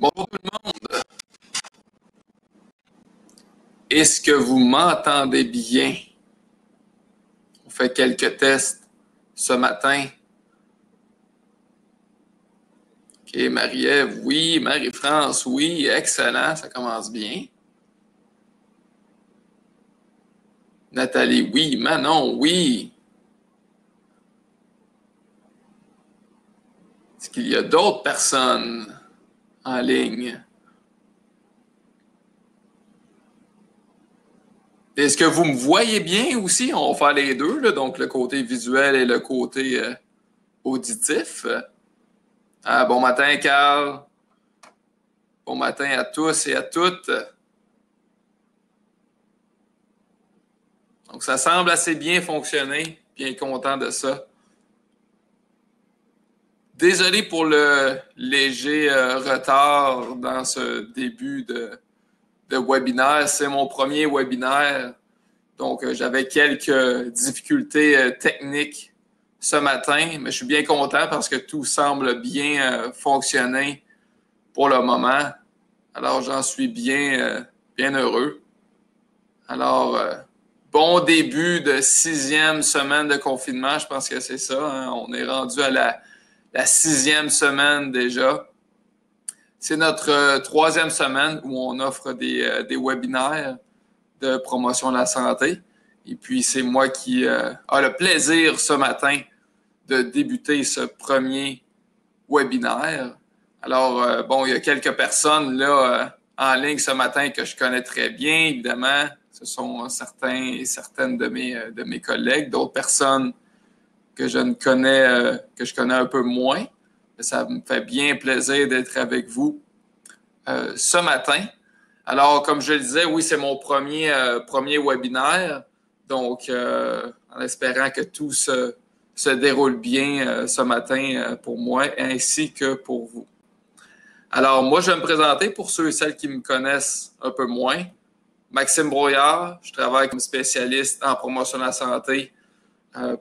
Bonjour tout le monde. Est-ce que vous m'entendez bien? On fait quelques tests ce matin. OK, Marie-Ève, oui. Marie-France, oui. Excellent, ça commence bien. Nathalie, oui. Manon, oui. Est-ce qu'il y a d'autres personnes en ligne? Est-ce que vous me voyez bien aussi? On va faire les deux, là, donc le côté visuel et le côté auditif. Bon matin, Carl. Bon matin à tous et à toutes. Donc, ça semble assez bien fonctionner. Bien content de ça. Désolé pour le léger retard dans ce début de webinaire. C'est mon premier webinaire. Donc, j'avais quelques difficultés techniques ce matin, mais je suis bien content parce que tout semble bien fonctionner pour le moment. Alors, j'en suis bien heureux. Alors, bon début de 6e semaine de confinement. Je pense que c'est ça. Hein? On est rendu à la 6e semaine déjà. C'est notre 3e semaine où on offre des webinaires de promotion de la santé. Et puis, c'est moi qui a le plaisir ce matin de débuter ce premier webinaire. Alors, bon, il y a quelques personnes là en ligne ce matin que je connais très bien, évidemment. Ce sont certains et certaines de mes collègues, d'autres personnes que je connais un peu moins. Ça me fait bien plaisir d'être avec vous ce matin. Alors, comme je le disais, oui, c'est mon premier webinaire. Donc, en espérant que tout se déroule bien ce matin pour moi ainsi que pour vous. Alors, moi, je vais me présenter pour ceux et celles qui me connaissent un peu moins. Maxime Brouillard, je travaille comme spécialiste en promotion de la santé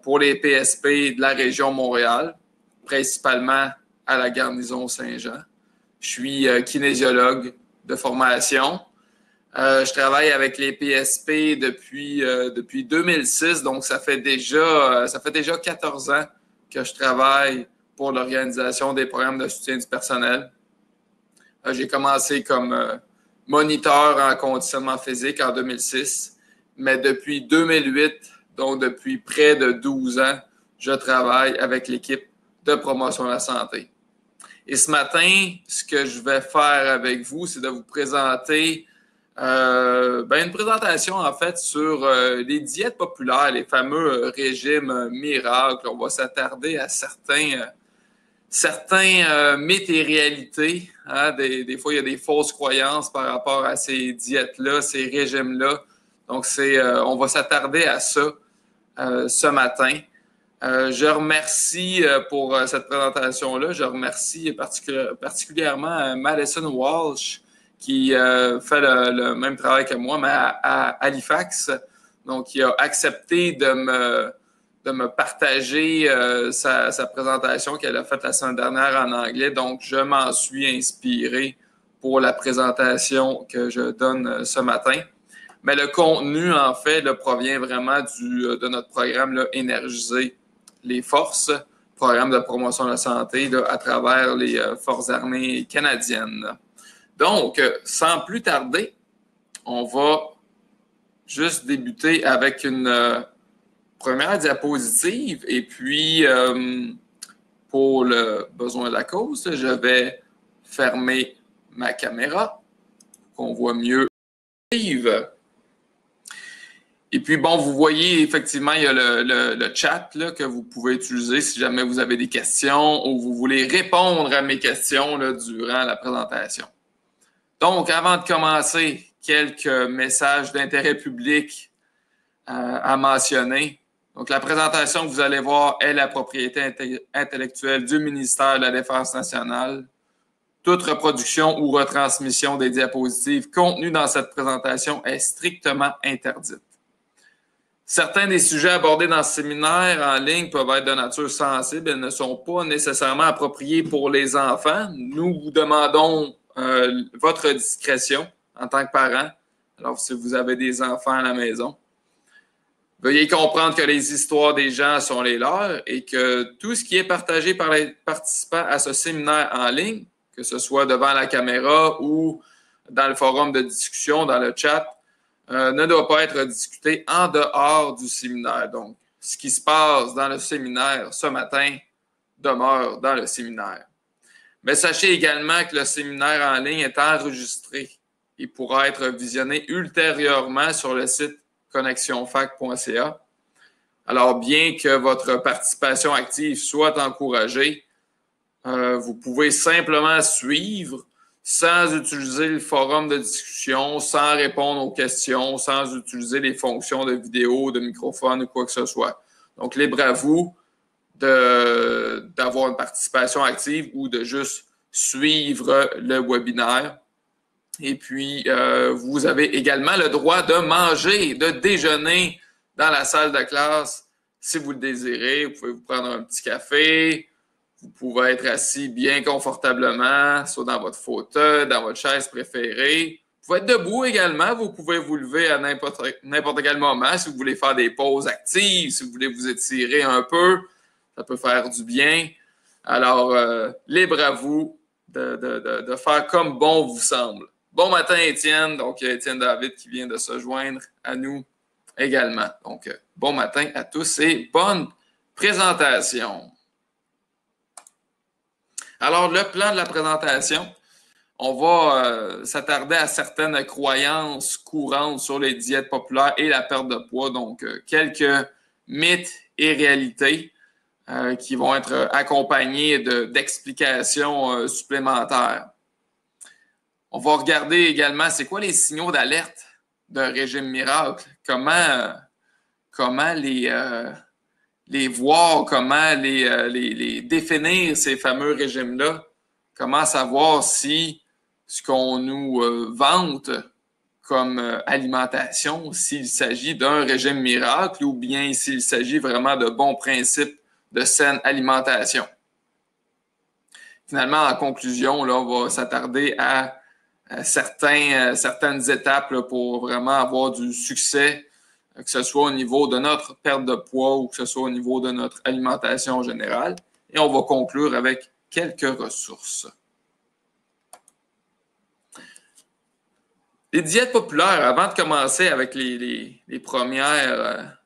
pour les PSP de la région Montréal, principalement à la garnison Saint-Jean. Je suis kinésiologue de formation. Je travaille avec les PSP depuis 2006, donc ça fait déjà 14 ans que je travaille pour l'organisation des programmes de soutien du personnel. J'ai commencé comme moniteur en conditionnement physique en 2006, mais depuis 2008, donc depuis près de 12 ans, je travaille avec l'équipe de promotion de la santé. Et ce matin, ce que je vais faire avec vous, c'est de vous présenter une présentation en fait sur les diètes populaires, les fameux régimes miracles. On va s'attarder à certains mythes et réalités. Hein? Des fois, il y a des fausses croyances par rapport à ces diètes-là, ces régimes-là. Donc, on va s'attarder à ça ce matin. Je remercie pour cette présentation-là. Je remercie particulièrement Madison Walsh qui fait le même travail que moi, mais à Halifax. Donc, il a accepté de me partager sa présentation qu'elle a faite la semaine dernière en anglais. Donc, je m'en suis inspiré pour la présentation que je donne ce matin. Mais le contenu, en fait, là, provient vraiment de notre programme là, Énergiser les forces, programme de promotion de la santé là, à travers les forces armées canadiennes. Donc, sans plus tarder, on va juste débuter avec une première diapositive. Et puis, pour le besoin de la cause, je vais fermer ma caméra pour qu'on voit mieux. Et puis, bon, vous voyez, effectivement, il y a le chat là, que vous pouvez utiliser si jamais vous avez des questions ou vous voulez répondre à mes questions là, durant la présentation. Donc, avant de commencer, quelques messages d'intérêt public à mentionner. Donc, la présentation que vous allez voir est la propriété intellectuelle du ministère de la Défense nationale. Toute reproduction ou retransmission des diapositives contenues dans cette présentation est strictement interdite. Certains des sujets abordés dans ce séminaire en ligne peuvent être de nature sensible et ne sont pas nécessairement appropriés pour les enfants. Nous vous demandons votre discrétion en tant que parent. Alors, si vous avez des enfants à la maison, veuillez comprendre que les histoires des gens sont les leurs et que tout ce qui est partagé par les participants à ce séminaire en ligne, que ce soit devant la caméra ou dans le forum de discussion, dans le chat, ne doit pas être discuté en dehors du séminaire. Donc, ce qui se passe dans le séminaire ce matin demeure dans le séminaire. Mais sachez également que le séminaire en ligne est enregistré et pourra être visionné ultérieurement sur le site connexionfac.ca. Alors, bien que votre participation active soit encouragée, vous pouvez simplement suivre sans utiliser le forum de discussion, sans répondre aux questions, sans utiliser les fonctions de vidéo, de microphone ou quoi que ce soit. Donc, libre à vous d'avoir une participation active ou de juste suivre le webinaire. Et puis, vous avez également le droit de manger, de déjeuner dans la salle de classe si vous le désirez. Vous pouvez vous prendre un petit café. Vous pouvez être assis bien confortablement, soit dans votre fauteuil, dans votre chaise préférée. Vous pouvez être debout également. Vous pouvez vous lever à n'importe quel moment si vous voulez faire des pauses actives, si vous voulez vous étirer un peu. Ça peut faire du bien. Alors, libre à vous de faire comme bon vous semble. Bon matin, Étienne. Donc, il y a Étienne David qui vient de se joindre à nous également. Donc, bon matin à tous et bonne présentation. Alors, le plan de la présentation, on va s'attarder à certaines croyances courantes sur les diètes populaires et la perte de poids. Donc, quelques mythes et réalités qui vont être accompagnés d'explications supplémentaires. On va regarder également, c'est quoi les signaux d'alerte d'un régime miracle? Comment les voir, comment les définir, ces fameux régimes-là? Comment savoir si ce qu'on nous vante comme alimentation, s'il s'agit d'un régime miracle ou bien s'il s'agit vraiment de bons principes de saine alimentation. Finalement, en conclusion, là, on va s'attarder à certaines étapes là, pour vraiment avoir du succès, que ce soit au niveau de notre perte de poids ou que ce soit au niveau de notre alimentation générale. Et on va conclure avec quelques ressources. Les diètes populaires, avant de commencer avec les premières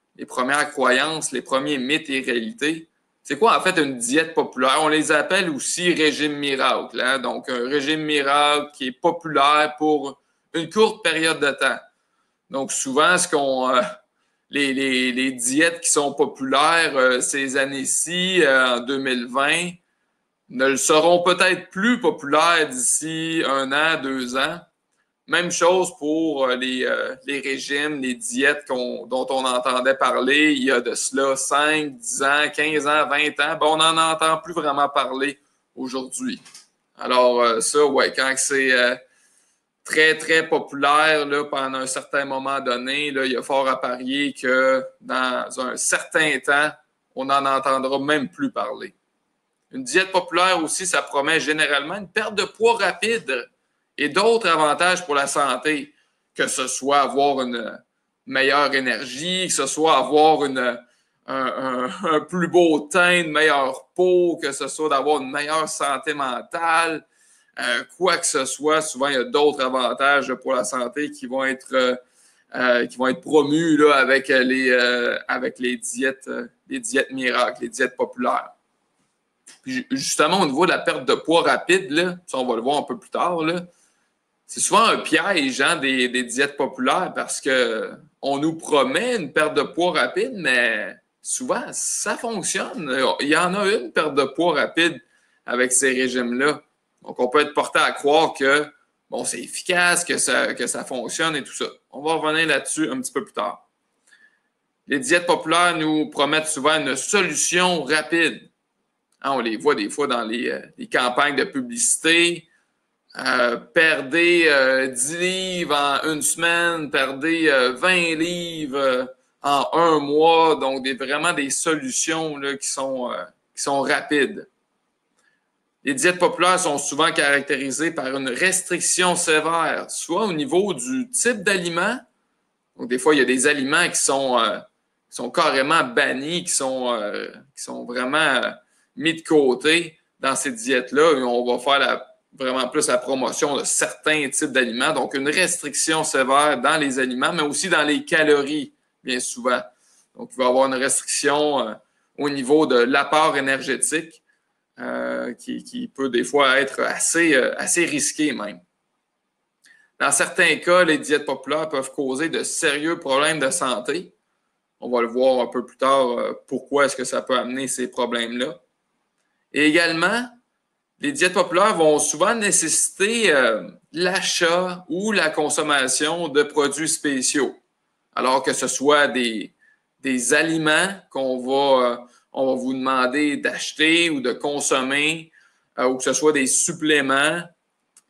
croyances, les premiers mythes et réalités, c'est quoi en fait une diète populaire? On les appelle aussi régime miracle. Hein? Donc, un régime miracle qui est populaire pour une courte période de temps. Donc, souvent, les diètes qui sont populaires ces années-ci, en 2020, ne le seront peut-être plus populaires d'ici 1 an, 2 ans. Même chose pour les régimes, les diètes dont on entendait parler il y a de cela 5, 10 ans, 15 ans, 20 ans. Ben, on n'en entend plus vraiment parler aujourd'hui. Alors ça, ouais, quand c'est très, très populaire là, pendant un certain moment donné, là, il y a fort à parier que dans un certain temps, on n'en entendra même plus parler. Une diète populaire aussi, ça promet généralement une perte de poids rapide et d'autres avantages pour la santé, que ce soit avoir une meilleure énergie, que ce soit avoir un plus beau teint, une meilleure peau, que ce soit d'avoir une meilleure santé mentale, quoi que ce soit. Souvent, il y a d'autres avantages pour la santé qui vont être promus là, avec les diètes miracles, les diètes populaires. Puis justement, au niveau de la perte de poids rapide, là, ça, on va le voir un peu plus tard, là, c'est souvent un piège hein, des diètes populaires parce qu'on nous promet une perte de poids rapide, mais souvent, ça fonctionne. Il y en a une perte de poids rapide avec ces régimes-là. Donc, on peut être porté à croire que bon, c'est efficace, que ça fonctionne et tout ça. On va revenir là-dessus un petit peu plus tard. Les diètes populaires nous promettent souvent une solution rapide. Hein, on les voit des fois dans les campagnes de publicité. Perdez 10 livres en 1 semaine, perdez 20 livres en 1 mois. Donc, vraiment des solutions là, qui sont rapides. Les diètes populaires sont souvent caractérisées par une restriction sévère, soit au niveau du type d'aliment. Donc, des fois, il y a des aliments qui sont carrément bannis, qui sont vraiment mis de côté dans ces diètes-là. Et on va faire vraiment plus la promotion de certains types d'aliments. Donc, une restriction sévère dans les aliments, mais aussi dans les calories, bien souvent. Donc, il va y avoir une restriction au niveau de l'apport énergétique qui peut des fois être assez risqué même. Dans certains cas, les diètes populaires peuvent causer de sérieux problèmes de santé. On va le voir un peu plus tard pourquoi est-ce que ça peut amener ces problèmes-là. Et également, les diètes populaires vont souvent nécessiter l'achat ou la consommation de produits spéciaux, alors que ce soit des aliments qu'on va vous demander d'acheter ou de consommer, ou que ce soit des suppléments.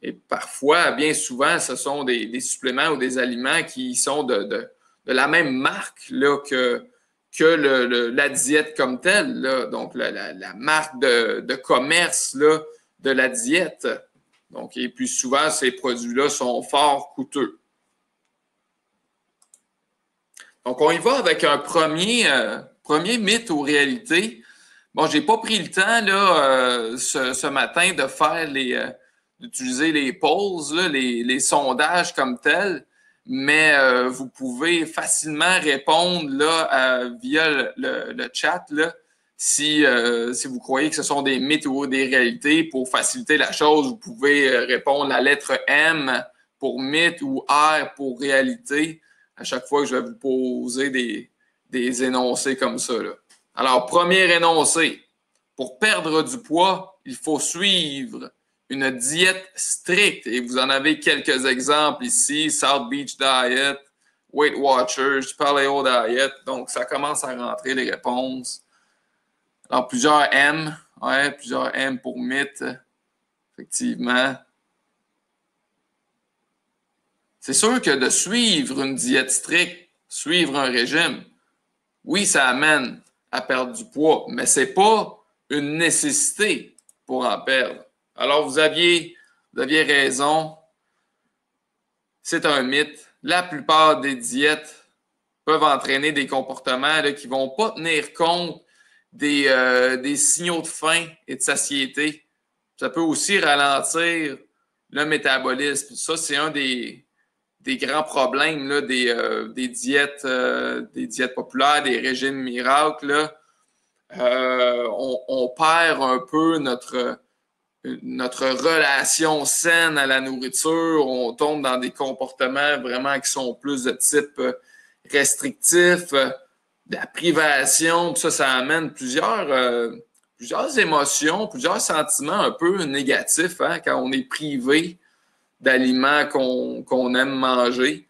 Et parfois, bien souvent, ce sont des suppléments ou des aliments qui sont de la même marque là, que la diète comme telle. Là. Donc, la marque de commerce là, de la diète. Donc, et puis souvent, ces produits-là sont fort coûteux. Donc, on y va avec un premier mythe ou réalité. Bon, j'ai pas pris le temps là, ce matin de faire d'utiliser les polls, là, les sondages comme tels, mais vous pouvez facilement répondre là, via le chat là, si vous croyez que ce sont des mythes ou des réalités. Pour faciliter la chose, vous pouvez répondre la lettre M pour mythe ou R pour réalité à chaque fois que je vais vous poser des énoncés comme ça, là. Alors, premier énoncé, pour perdre du poids, il faut suivre une diète stricte. Et vous en avez quelques exemples ici, South Beach Diet, Weight Watchers, Paleo Diet. Donc, ça commence à rentrer les réponses. Alors, plusieurs M, ouais, plusieurs M pour mythe, effectivement. C'est sûr que de suivre une diète stricte, suivre un régime, oui, ça amène à perdre du poids, mais ce n'est pas une nécessité pour en perdre. Alors, vous aviez raison, c'est un mythe. La plupart des diètes peuvent entraîner des comportements là, qui ne vont pas tenir compte des signaux de faim et de satiété. Ça peut aussi ralentir le métabolisme. Ça, c'est un des grands problèmes là, des diètes populaires, des régimes miracles. Là. On perd un peu notre relation saine à la nourriture. On tombe dans des comportements vraiment qui sont plus de type restrictif, de la privation. Ça amène plusieurs émotions, plusieurs sentiments un peu négatifs hein, quand on est privé d'aliments qu'on aime manger.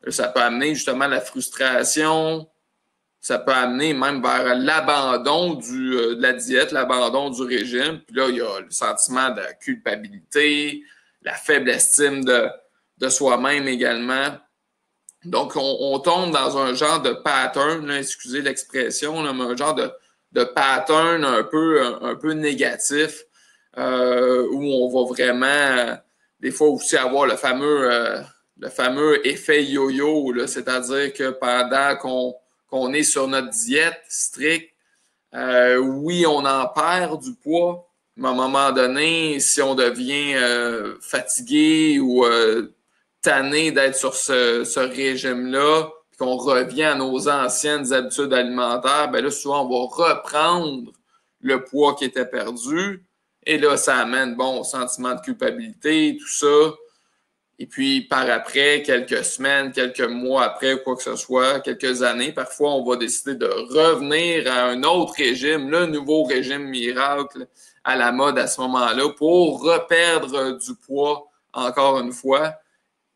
Ça peut amener justement la frustration, ça peut amener même vers l'abandon de la diète, l'abandon du régime. Puis là, il y a le sentiment de culpabilité, la faible estime de soi-même également. Donc, on tombe dans un genre de pattern, là, excusez l'expression, là, mais un genre de pattern un peu négatif où on va vraiment... des fois aussi avoir le fameux effet yo-yo, là, c'est-à-dire que pendant qu'on est sur notre diète stricte, oui, on en perd du poids, mais à un moment donné, si on devient fatigué ou tanné d'être sur ce régime-là, puis qu'on revient à nos anciennes habitudes alimentaires, ben là, souvent, on va reprendre le poids qui était perdu. Et là, ça amène, bon, sentiment de culpabilité, tout ça. Et puis, par après, quelques semaines, quelques mois après, quoi que ce soit, quelques années, parfois, on va décider de revenir à un autre régime, le nouveau régime miracle à la mode à ce moment-là, pour reperdre du poids encore une fois.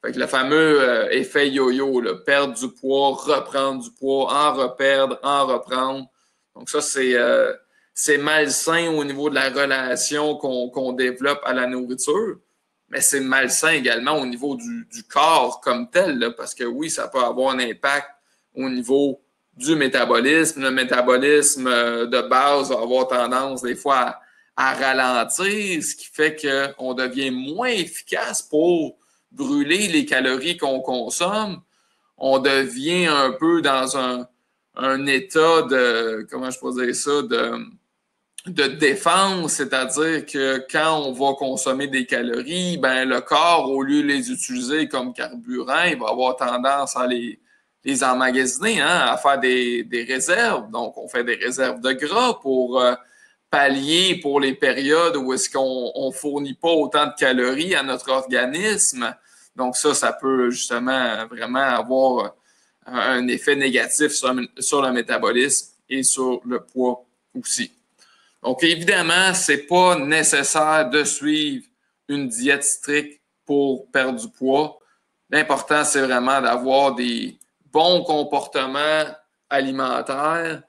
Fait que le fameux effet yo-yo, là, perdre du poids, reprendre du poids, en reperdre, en reprendre. Donc ça, c'est malsain au niveau de la relation qu'on développe à la nourriture, mais c'est malsain également au niveau du corps comme tel, là, parce que oui, ça peut avoir un impact au niveau du métabolisme. Le métabolisme de base va avoir tendance des fois à ralentir, ce qui fait qu'on devient moins efficace pour brûler les calories qu'on consomme. On devient un peu dans un état de, comment je peux dire ça, de défense, c'est-à-dire que quand on va consommer des calories, ben le corps, au lieu de les utiliser comme carburant, il va avoir tendance à les emmagasiner, hein, à faire des réserves. Donc, on fait des réserves de gras pour pallier pour les périodes où est-ce qu'on ne fournit pas autant de calories à notre organisme. Donc, ça peut justement vraiment avoir un effet négatif sur le métabolisme et sur le poids aussi. Donc, évidemment, ce n'est pas nécessaire de suivre une diète stricte pour perdre du poids. L'important, c'est vraiment d'avoir des bons comportements alimentaires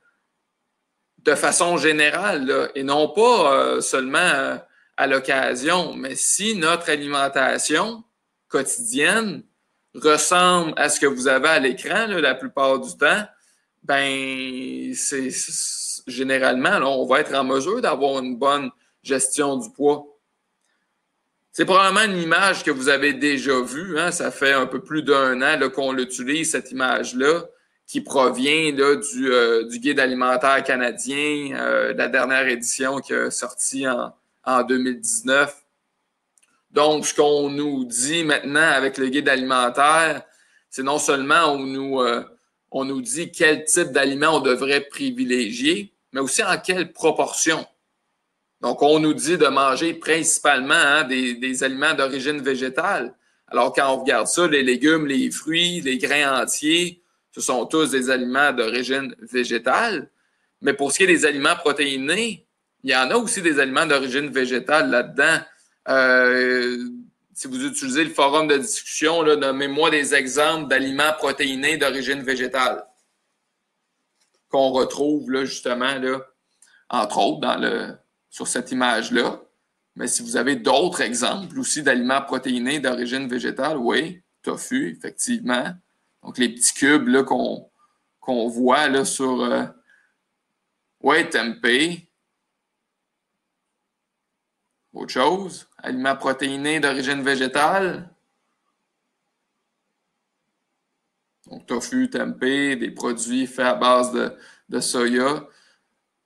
de façon générale, là, et non pas seulement à l'occasion. Mais si notre alimentation quotidienne ressemble à ce que vous avez à l'écran là, la plupart du temps, ben généralement, là, on va être en mesure d'avoir une bonne gestion du poids. C'est probablement une image que vous avez déjà vue. Hein? Ça fait un peu plus d'un an là, qu'on l'utilise, cette image-là, qui provient là, du Guide alimentaire canadien, la dernière édition qui est sortie en 2019. Donc, ce qu'on nous dit maintenant avec le Guide alimentaire, c'est non seulement on nous dit quel type d'aliments on devrait privilégier, mais aussi en quelle proportion. Donc, on nous dit de manger principalement hein, des aliments d'origine végétale. Alors, quand on regarde ça, les légumes, les fruits, les grains entiers, ce sont tous des aliments d'origine végétale. Mais pour ce qui est des aliments protéinés, il y en a aussi des aliments d'origine végétale là-dedans. Si vous utilisez le forum de discussion, là, nommez-moi des exemples d'aliments protéinés d'origine végétale qu'on retrouve là, justement, là, entre autres, sur cette image-là. Mais si vous avez d'autres exemples aussi d'aliments protéinés d'origine végétale, oui, tofu, effectivement. Donc, les petits cubes là, qu'on voit là, sur tempeh. Autre chose, aliments protéinés d'origine végétale. Donc, tofu, tempeh, des produits faits à base de soya.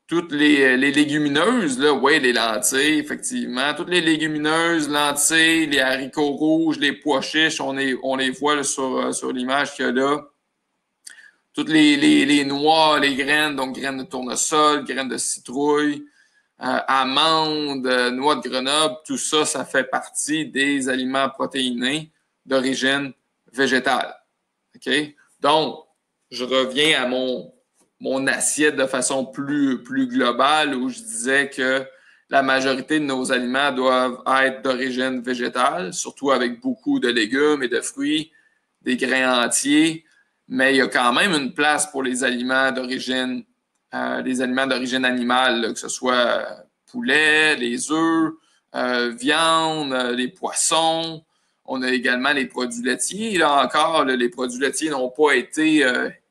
Toutes les légumineuses, là, ouais, les lentilles, effectivement. Toutes les légumineuses, lentilles, les haricots rouges, les pois chiches, on les voit là, sur l'image qu'il y a là. Toutes les noix, les graines, donc graines de tournesol, graines de citrouille, amandes, noix de Grenoble, tout ça, ça fait partie des aliments protéinés d'origine végétale. OK? Donc, je reviens à mon assiette de façon plus globale où je disais que la majorité de nos aliments doivent être d'origine végétale, surtout avec beaucoup de légumes et de fruits, des grains entiers, mais il y a quand même une place pour les aliments d'origine animale, là, que ce soit poulet, les œufs, viande, les poissons. On a également les produits laitiers. Là encore, là, les produits laitiers n'ont pas été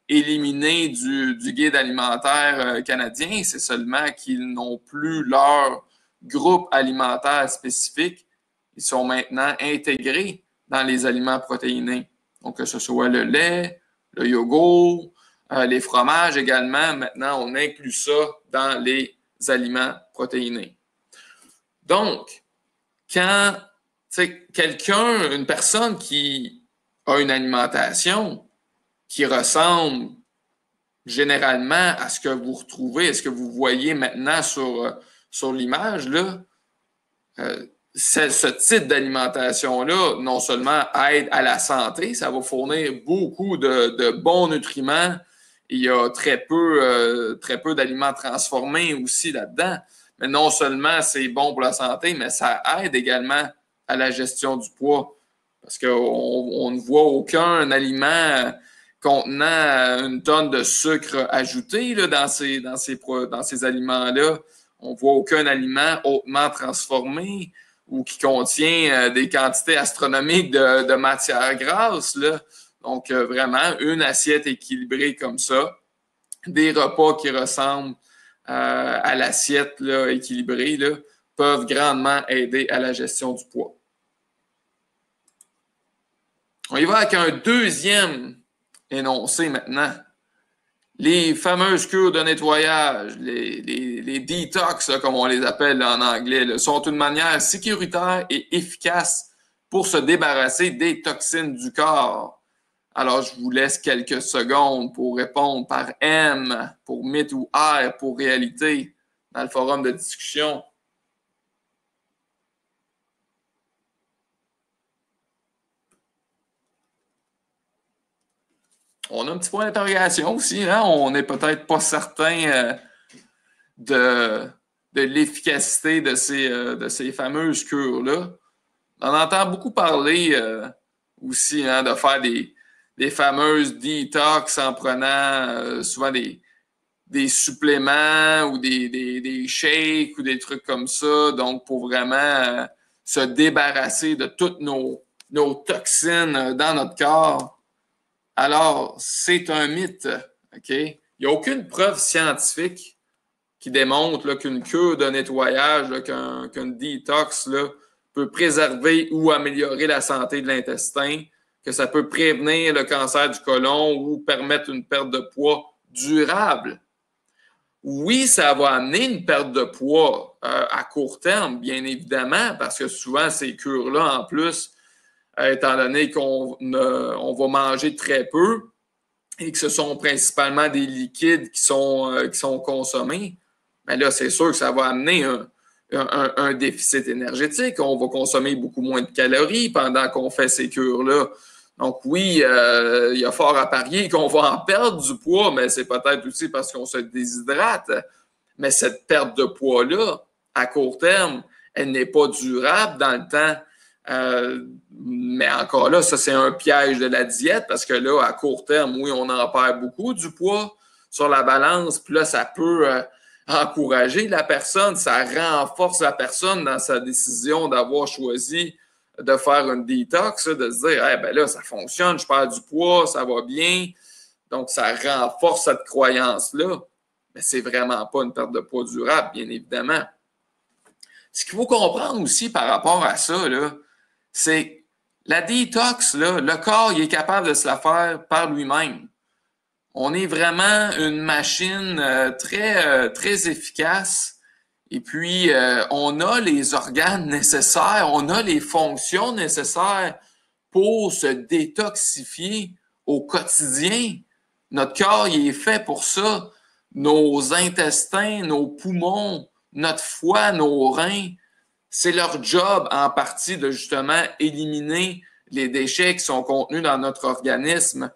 éliminés du guide alimentaire canadien. C'est seulement qu'ils n'ont plus leur groupe alimentaire spécifique. Ils sont maintenant intégrés dans les aliments protéinés. Donc, que ce soit le lait, le yogourt, les fromages également. Maintenant, on inclut ça dans les aliments protéinés. Donc, quand une personne qui a une alimentation qui ressemble généralement à ce que vous retrouvez, à ce que vous voyez maintenant sur l'image, là, ce type d'alimentation-là, non seulement aide à la santé, ça va fournir beaucoup de bons nutriments. Il y a très peu d'aliments transformés aussi là-dedans. Mais non seulement c'est bon pour la santé, mais ça aide également à la gestion du poids. Parce qu'on ne voit aucun aliment contenant une tonne de sucre ajouté là, dans ces aliments-là. On ne voit aucun aliment hautement transformé ou qui contient des quantités astronomiques de matières grasses, là. Donc, vraiment, une assiette équilibrée comme ça, des repas qui ressemblent à l'assiette là, équilibrée, là, peuvent grandement aider à la gestion du poids. On y va avec un deuxième énoncé maintenant. Les fameuses cures de nettoyage, les detox, là, comme on les appelle là, en anglais, là, sont une manière sécuritaire et efficace pour se débarrasser des toxines du corps. Alors, je vous laisse quelques secondes pour répondre par M, pour mythe ou R, pour réalité, dans le forum de discussion. On a un petit point d'interrogation aussi, hein? On n'est peut-être pas certain de l'efficacité de ces fameuses cures-là. On entend beaucoup parler aussi hein, de faire des fameuses detox en prenant souvent des suppléments ou des shakes ou des trucs comme ça, donc pour vraiment se débarrasser de toutes nos toxines dans notre corps. Alors, c'est un mythe, OK? Il n'y a aucune preuve scientifique qui démontre là, qu'une cure de nettoyage, là, qu'un detox là, peut préserver ou améliorer la santé de l'intestin, que ça peut prévenir le cancer du côlon ou permettre une perte de poids durable. Oui, ça va amener une perte de poids à court terme, bien évidemment, parce que souvent, ces cures-là, en plus, étant donné qu'on va manger très peu et que ce sont principalement des liquides qui sont consommés, bien là, c'est sûr que ça va amener un déficit énergétique. On va consommer beaucoup moins de calories pendant qu'on fait ces cures-là. Donc oui, il y a fort à parier qu'on va en perdre du poids, mais c'est peut-être aussi parce qu'on se déshydrate. Mais cette perte de poids-là, à court terme, elle n'est pas durable dans le temps. Mais encore là, ça c'est un piège de la diète parce que là, à court terme, oui, on en perd beaucoup du poids sur la balance, puis là, ça peut encourager la personne, ça renforce la personne dans sa décision d'avoir choisi de faire une détox, de se dire, hey, ben là, ça fonctionne, je perds du poids, ça va bien. Donc, ça renforce cette croyance-là. Mais c'est vraiment pas une perte de poids durable, bien évidemment. Ce qu'il faut comprendre aussi par rapport à ça, là, c'est la détox, là, le corps, il est capable de se la faire par lui-même. On est vraiment une machine très efficace. Et puis, on a les organes nécessaires, on a les fonctions nécessaires pour se détoxifier au quotidien. Notre corps, il est fait pour ça. Nos intestins, nos poumons, notre foie, nos reins, c'est leur job en partie de justement éliminer les déchets qui sont contenus dans notre organisme.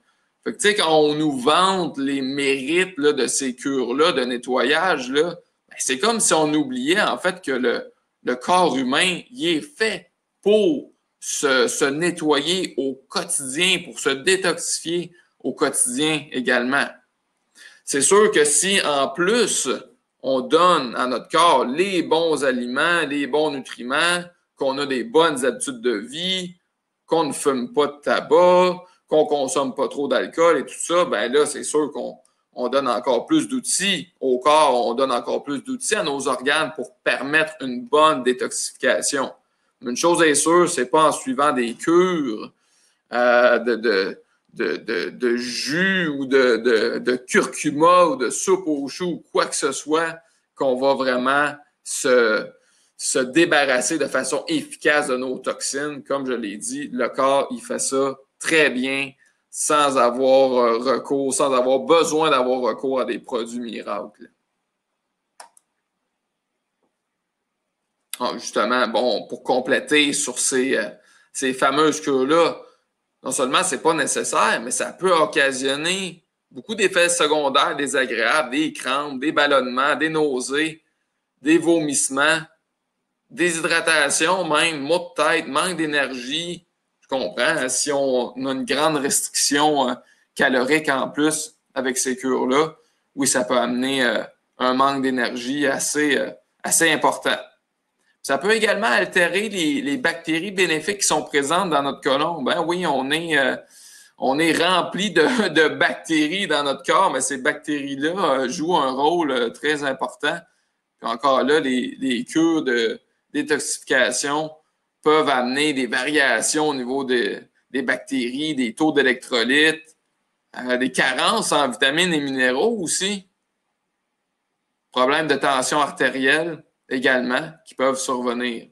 Fait que, tu sais, quand on nous vante les mérites là, de ces cures-là de nettoyage, là, ben, c'est comme si on oubliait en fait que le corps humain, il est fait pour se nettoyer au quotidien, pour se détoxifier au quotidien également. C'est sûr que si en plus on donne à notre corps les bons aliments, les bons nutriments, qu'on a des bonnes habitudes de vie, qu'on ne fume pas de tabac, qu'on consomme pas trop d'alcool et tout ça, ben là, c'est sûr qu'on donne encore plus d'outils au corps, on donne encore plus d'outils à nos organes pour permettre une bonne détoxification. Mais une chose est sûre, c'est pas en suivant des cures de jus ou de curcuma ou de soupe aux choux ou quoi que ce soit qu'on va vraiment se débarrasser de façon efficace de nos toxines. Comme je l'ai dit, le corps, il fait ça très bien sans avoir recours, sans avoir besoin d'avoir recours à des produits miracles. Alors justement, bon, pour compléter sur ces fameuses cures-là, non seulement c'est pas nécessaire, mais ça peut occasionner beaucoup d'effets secondaires désagréables, des crampes, des ballonnements, des nausées, des vomissements, déshydratation même, maux de tête, manque d'énergie. Je comprends, hein, si on a une grande restriction calorique en plus avec ces cures-là, oui, ça peut amener un manque d'énergie assez important. Ça peut également altérer les bactéries bénéfiques qui sont présentes dans notre côlon. Ben oui, on est rempli de bactéries dans notre corps, mais ces bactéries-là jouent un rôle très important. Puis encore là, les cures de détoxification peuvent amener des variations au niveau des bactéries, des taux d'électrolytes, des carences en vitamines et minéraux aussi. Problèmes de tension artérielle également qui peuvent survenir.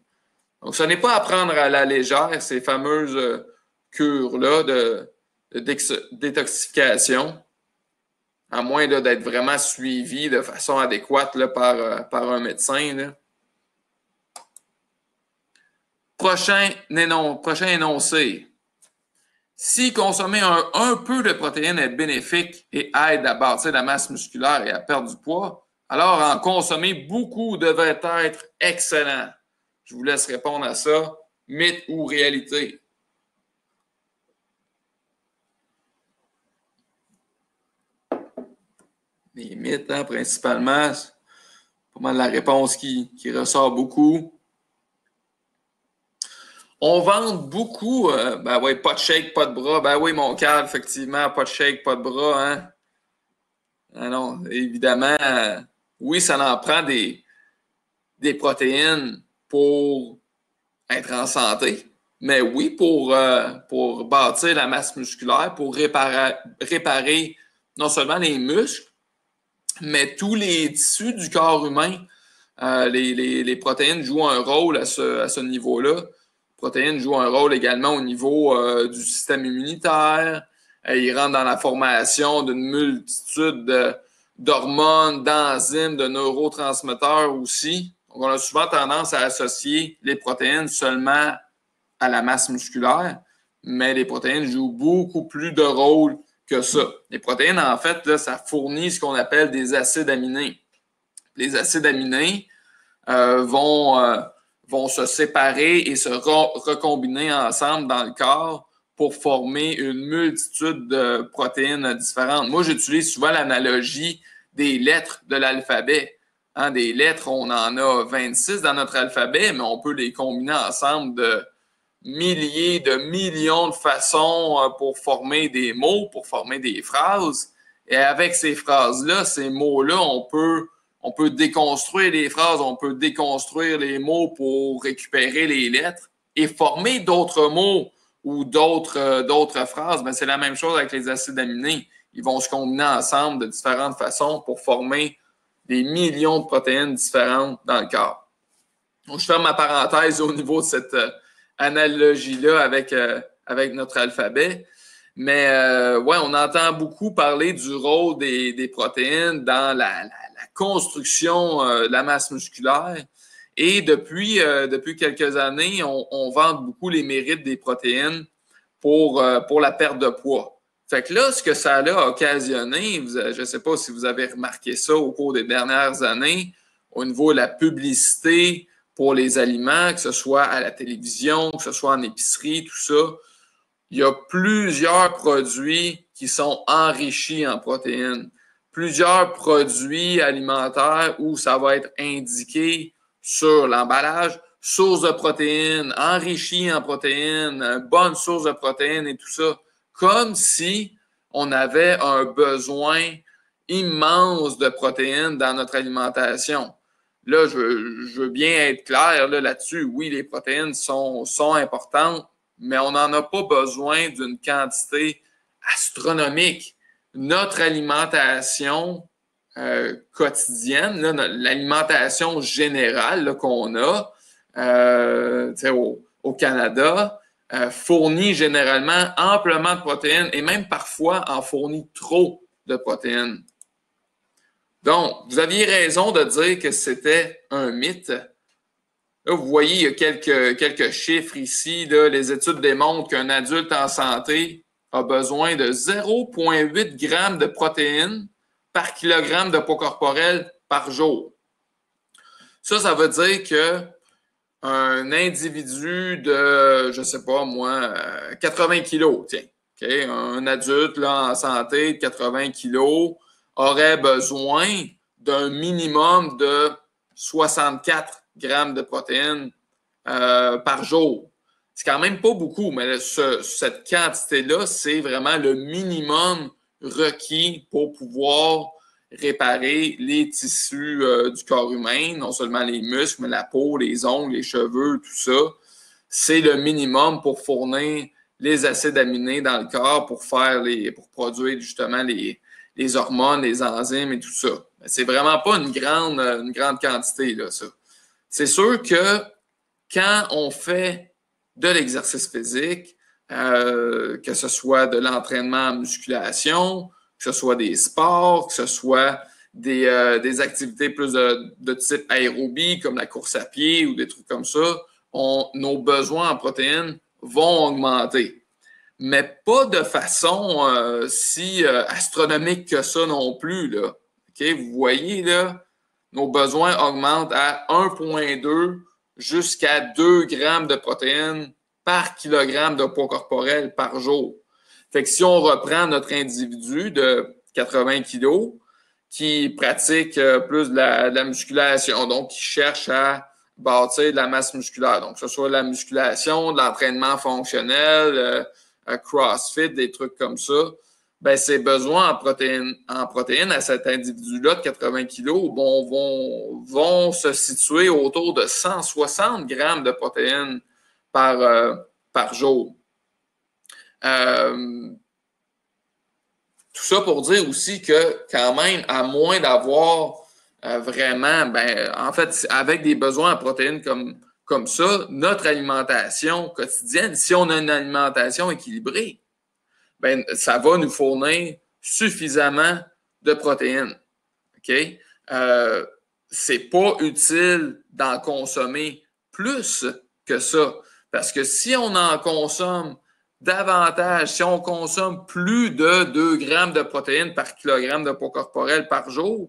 Donc, ce n'est pas à prendre à la légère ces fameuses cures-là de détoxification, à moins d'être vraiment suivi de façon adéquate là, par un médecin. Là. Prochain énoncé. Si consommer un peu de protéines est bénéfique et aide à bâtir la masse musculaire et à perdre du poids, alors en consommer beaucoup devrait être excellent. Je vous laisse répondre à ça. Mythe ou réalité? Les mythes, hein, principalement, c'est pas mal la réponse qui ressort beaucoup. On vante beaucoup, ben oui, pas de shake, pas de bras. Ben oui, mon cave, effectivement, pas de shake, pas de bras, hein. Ah non, évidemment, oui, ça en prend des protéines pour être en santé, mais oui, pour bâtir la masse musculaire, pour réparer non seulement les muscles, mais tous les tissus du corps humain. Les protéines jouent un rôle à ce niveau-là. Les protéines jouent un rôle également au niveau du système immunitaire. Ils rentrent dans la formation d'une multitude d'hormones, d'enzymes, de neurotransmetteurs aussi. Donc, on a souvent tendance à associer les protéines seulement à la masse musculaire, mais les protéines jouent beaucoup plus de rôle que ça. Les protéines, en fait, là, ça fournit ce qu'on appelle des acides aminés. Les acides aminés vont se séparer et se recombiner ensemble dans le corps pour former une multitude de protéines différentes. Moi, j'utilise souvent l'analogie des lettres de l'alphabet. Hein, des lettres, on en a 26 dans notre alphabet, mais on peut les combiner ensemble de milliers, de millions de façons pour former des mots, pour former des phrases. Et avec ces phrases-là, ces mots-là, on peut déconstruire les phrases, on peut déconstruire les mots pour récupérer les lettres et former d'autres mots ou d'autres phrases. Mais c'est la même chose avec les acides aminés. Ils vont se combiner ensemble de différentes façons pour former des millions de protéines différentes dans le corps. Donc, je ferme ma parenthèse au niveau de cette analogie-là avec notre alphabet. Mais ouais, on entend beaucoup parler du rôle des protéines dans la construction de la masse musculaire. Et depuis quelques années, on vante beaucoup les mérites des protéines pour la perte de poids. Fait que là, ce que ça a occasionné, je ne sais pas si vous avez remarqué ça au cours des dernières années, au niveau de la publicité pour les aliments, que ce soit à la télévision, que ce soit en épicerie, tout ça, il y a plusieurs produits qui sont enrichis en protéines. Plusieurs produits alimentaires où ça va être indiqué sur l'emballage, source de protéines, enrichi en protéines, bonne source de protéines et tout ça. Comme si on avait un besoin immense de protéines dans notre alimentation. Là, je veux bien être clair là-dessus. Oui, les protéines sont importantes, mais on n'en a pas besoin d'une quantité astronomique. Notre alimentation quotidienne, l'alimentation générale qu'on a au Canada, fournit généralement amplement de protéines et même parfois en fournit trop de protéines. Donc, vous aviez raison de dire que c'était un mythe. Là, vous voyez, il y a quelques chiffres ici. Là. Les études démontrent qu'un adulte en santé a besoin de 0,8 g de protéines par kilogramme de poids corporel par jour. Ça veut dire qu'un individu de, je ne sais pas moi, 80 kilos, tiens, okay, un adulte là, en santé de 80 kilos aurait besoin d'un minimum de 64 grammes de protéines par jour. C'est quand même pas beaucoup, mais cette quantité-là, c'est vraiment le minimum requis pour pouvoir réparer les tissus du corps humain, non seulement les muscles, mais la peau, les ongles, les cheveux, tout ça. C'est le minimum pour fournir les acides aminés dans le corps pour produire justement les hormones, les enzymes et tout ça. C'est vraiment pas une grande quantité, là, ça. C'est sûr que quand on fait de l'exercice physique, que ce soit de l'entraînement en musculation, que ce soit des sports, que ce soit des activités plus de type aérobie, comme la course à pied ou des trucs comme ça, nos besoins en protéines vont augmenter. Mais pas de façon si astronomique que ça non plus, là. Okay? Vous voyez, là, nos besoins augmentent à 1,2 jusqu'à 2 grammes de protéines par kilogramme de poids corporel par jour. Fait que si on reprend notre individu de 80 kilos qui pratique plus de la musculation, donc qui cherche à bâtir de la masse musculaire, donc que ce soit de la musculation, de l'entraînement fonctionnel, CrossFit, des trucs comme ça, ben ses besoins en protéines à cet individu-là de 80 kilos vont se situer autour de 160 grammes de protéines par jour. Tout ça pour dire aussi que quand même, à moins d'avoir vraiment, en fait, avec des besoins en protéines comme ça, notre alimentation quotidienne, si on a une alimentation équilibrée, ben, ça va nous fournir suffisamment de protéines. OK? C'est pas utile d'en consommer plus que ça. Parce que si on en consomme davantage, si on consomme plus de 2 grammes de protéines par kilogramme de poids corporel par jour,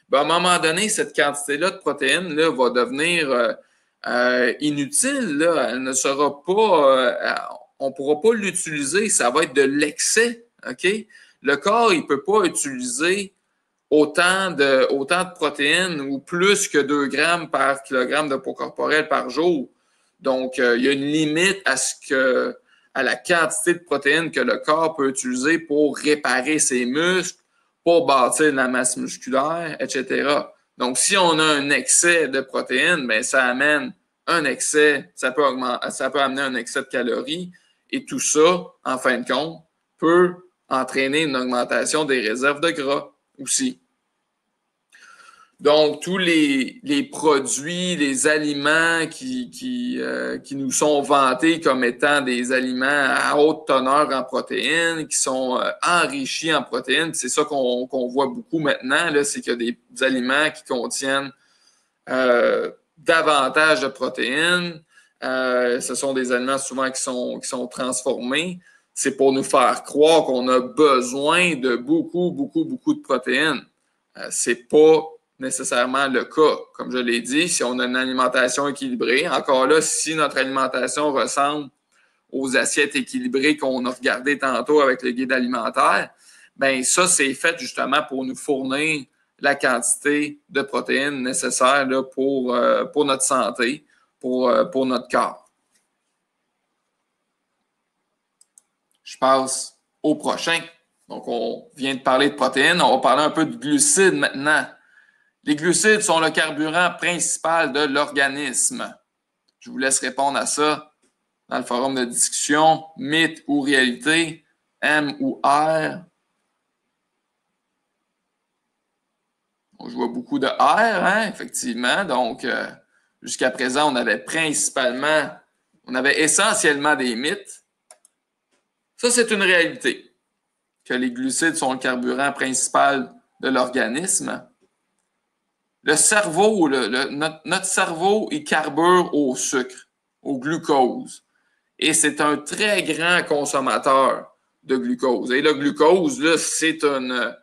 ben à un moment donné, cette quantité-là de protéines là, va devenir inutile. Là. Elle ne sera pas, on ne pourra pas l'utiliser. Ça va être de l'excès. OK? Le corps, il ne peut pas utiliser autant de protéines ou plus que 2 grammes par kilogramme de poids corporel par jour. Donc, il y a une limite à la quantité de protéines que le corps peut utiliser pour réparer ses muscles, pour bâtir de la masse musculaire, etc. Donc, si on a un excès de protéines, ben ça amène un excès, ça peut amener un excès de calories, et tout ça, en fin de compte, peut entraîner une augmentation des réserves de gras aussi. Donc, tous les produits, les aliments qui nous sont vantés comme étant des aliments à haute teneur en protéines, qui sont enrichis en protéines, c'est ça qu'on voit beaucoup maintenant, là, c'est qu'il y a des aliments qui contiennent davantage de protéines. Ce sont des aliments souvent qui sont transformés. C'est pour nous faire croire qu'on a besoin de beaucoup de protéines. C'est pas nécessairement le cas. Comme je l'ai dit, si on a une alimentation équilibrée, encore là, si notre alimentation ressemble aux assiettes équilibrées qu'on a regardées tantôt avec le guide alimentaire, ben ça, c'est fait justement pour nous fournir la quantité de protéines nécessaires là, pour notre santé, pour notre corps. Je passe au prochain. Donc, on vient de parler de protéines. On va parler un peu de glucides maintenant. Les glucides sont le carburant principal de l'organisme. Je vous laisse répondre à ça dans le forum de discussion. Mythe ou réalité? M ou R? On voit beaucoup de R, hein, effectivement. Donc, jusqu'à présent, on avait essentiellement des mythes. Ça, c'est une réalité, que les glucides sont le carburant principal de l'organisme. Le cerveau, notre cerveau, il carbure au sucre, au glucose. Et c'est un très grand consommateur de glucose. Et le glucose, là, c'est un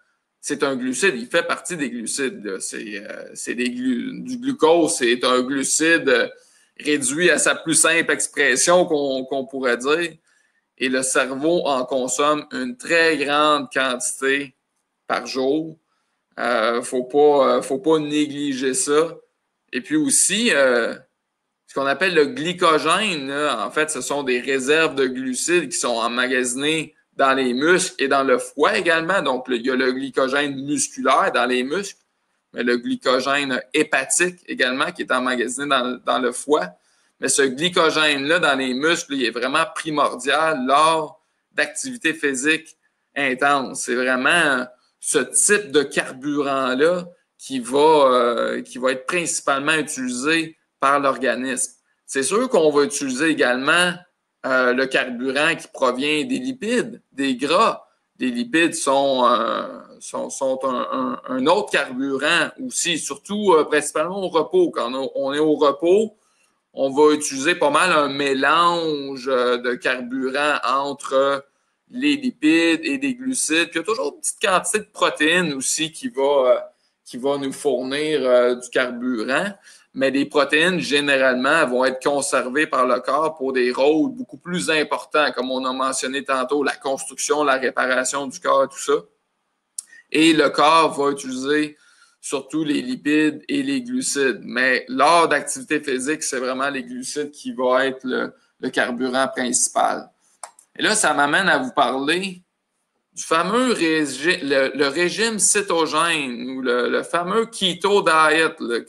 glucide. Il fait partie des glucides. Du glucose, c'est un glucide réduit à sa plus simple expression qu'on pourrait dire. Et le cerveau en consomme une très grande quantité par jour. Faut pas négliger ça. Et puis aussi, ce qu'on appelle le glycogène, là, en fait, ce sont des réserves de glucides qui sont emmagasinées dans les muscles et dans le foie également. Donc, il y a le glycogène musculaire dans les muscles, mais le glycogène hépatique également qui est emmagasiné dans le foie. Mais ce glycogène-là dans les muscles, il est vraiment primordial lors d'activités physiques intenses. C'est vraiment ce type de carburant-là qui va être principalement utilisé par l'organisme. C'est sûr qu'on va utiliser également le carburant qui provient des lipides, des gras. Les lipides sont un autre carburant aussi, surtout principalement au repos. Quand on est au repos, on va utiliser pas mal un mélange de carburant entre les lipides et des glucides. Puis il y a toujours une petite quantité de protéines aussi qui va nous fournir du carburant. Mais les protéines, généralement, vont être conservées par le corps pour des rôles beaucoup plus importants, comme on a mentionné tantôt, la construction, la réparation du corps, tout ça. Et le corps va utiliser surtout les lipides et les glucides. Mais lors d'activité physique, c'est vraiment les glucides qui vont être le carburant principal. Et là, ça m'amène à vous parler du fameux régime, le régime cétogène ou le fameux keto diet là,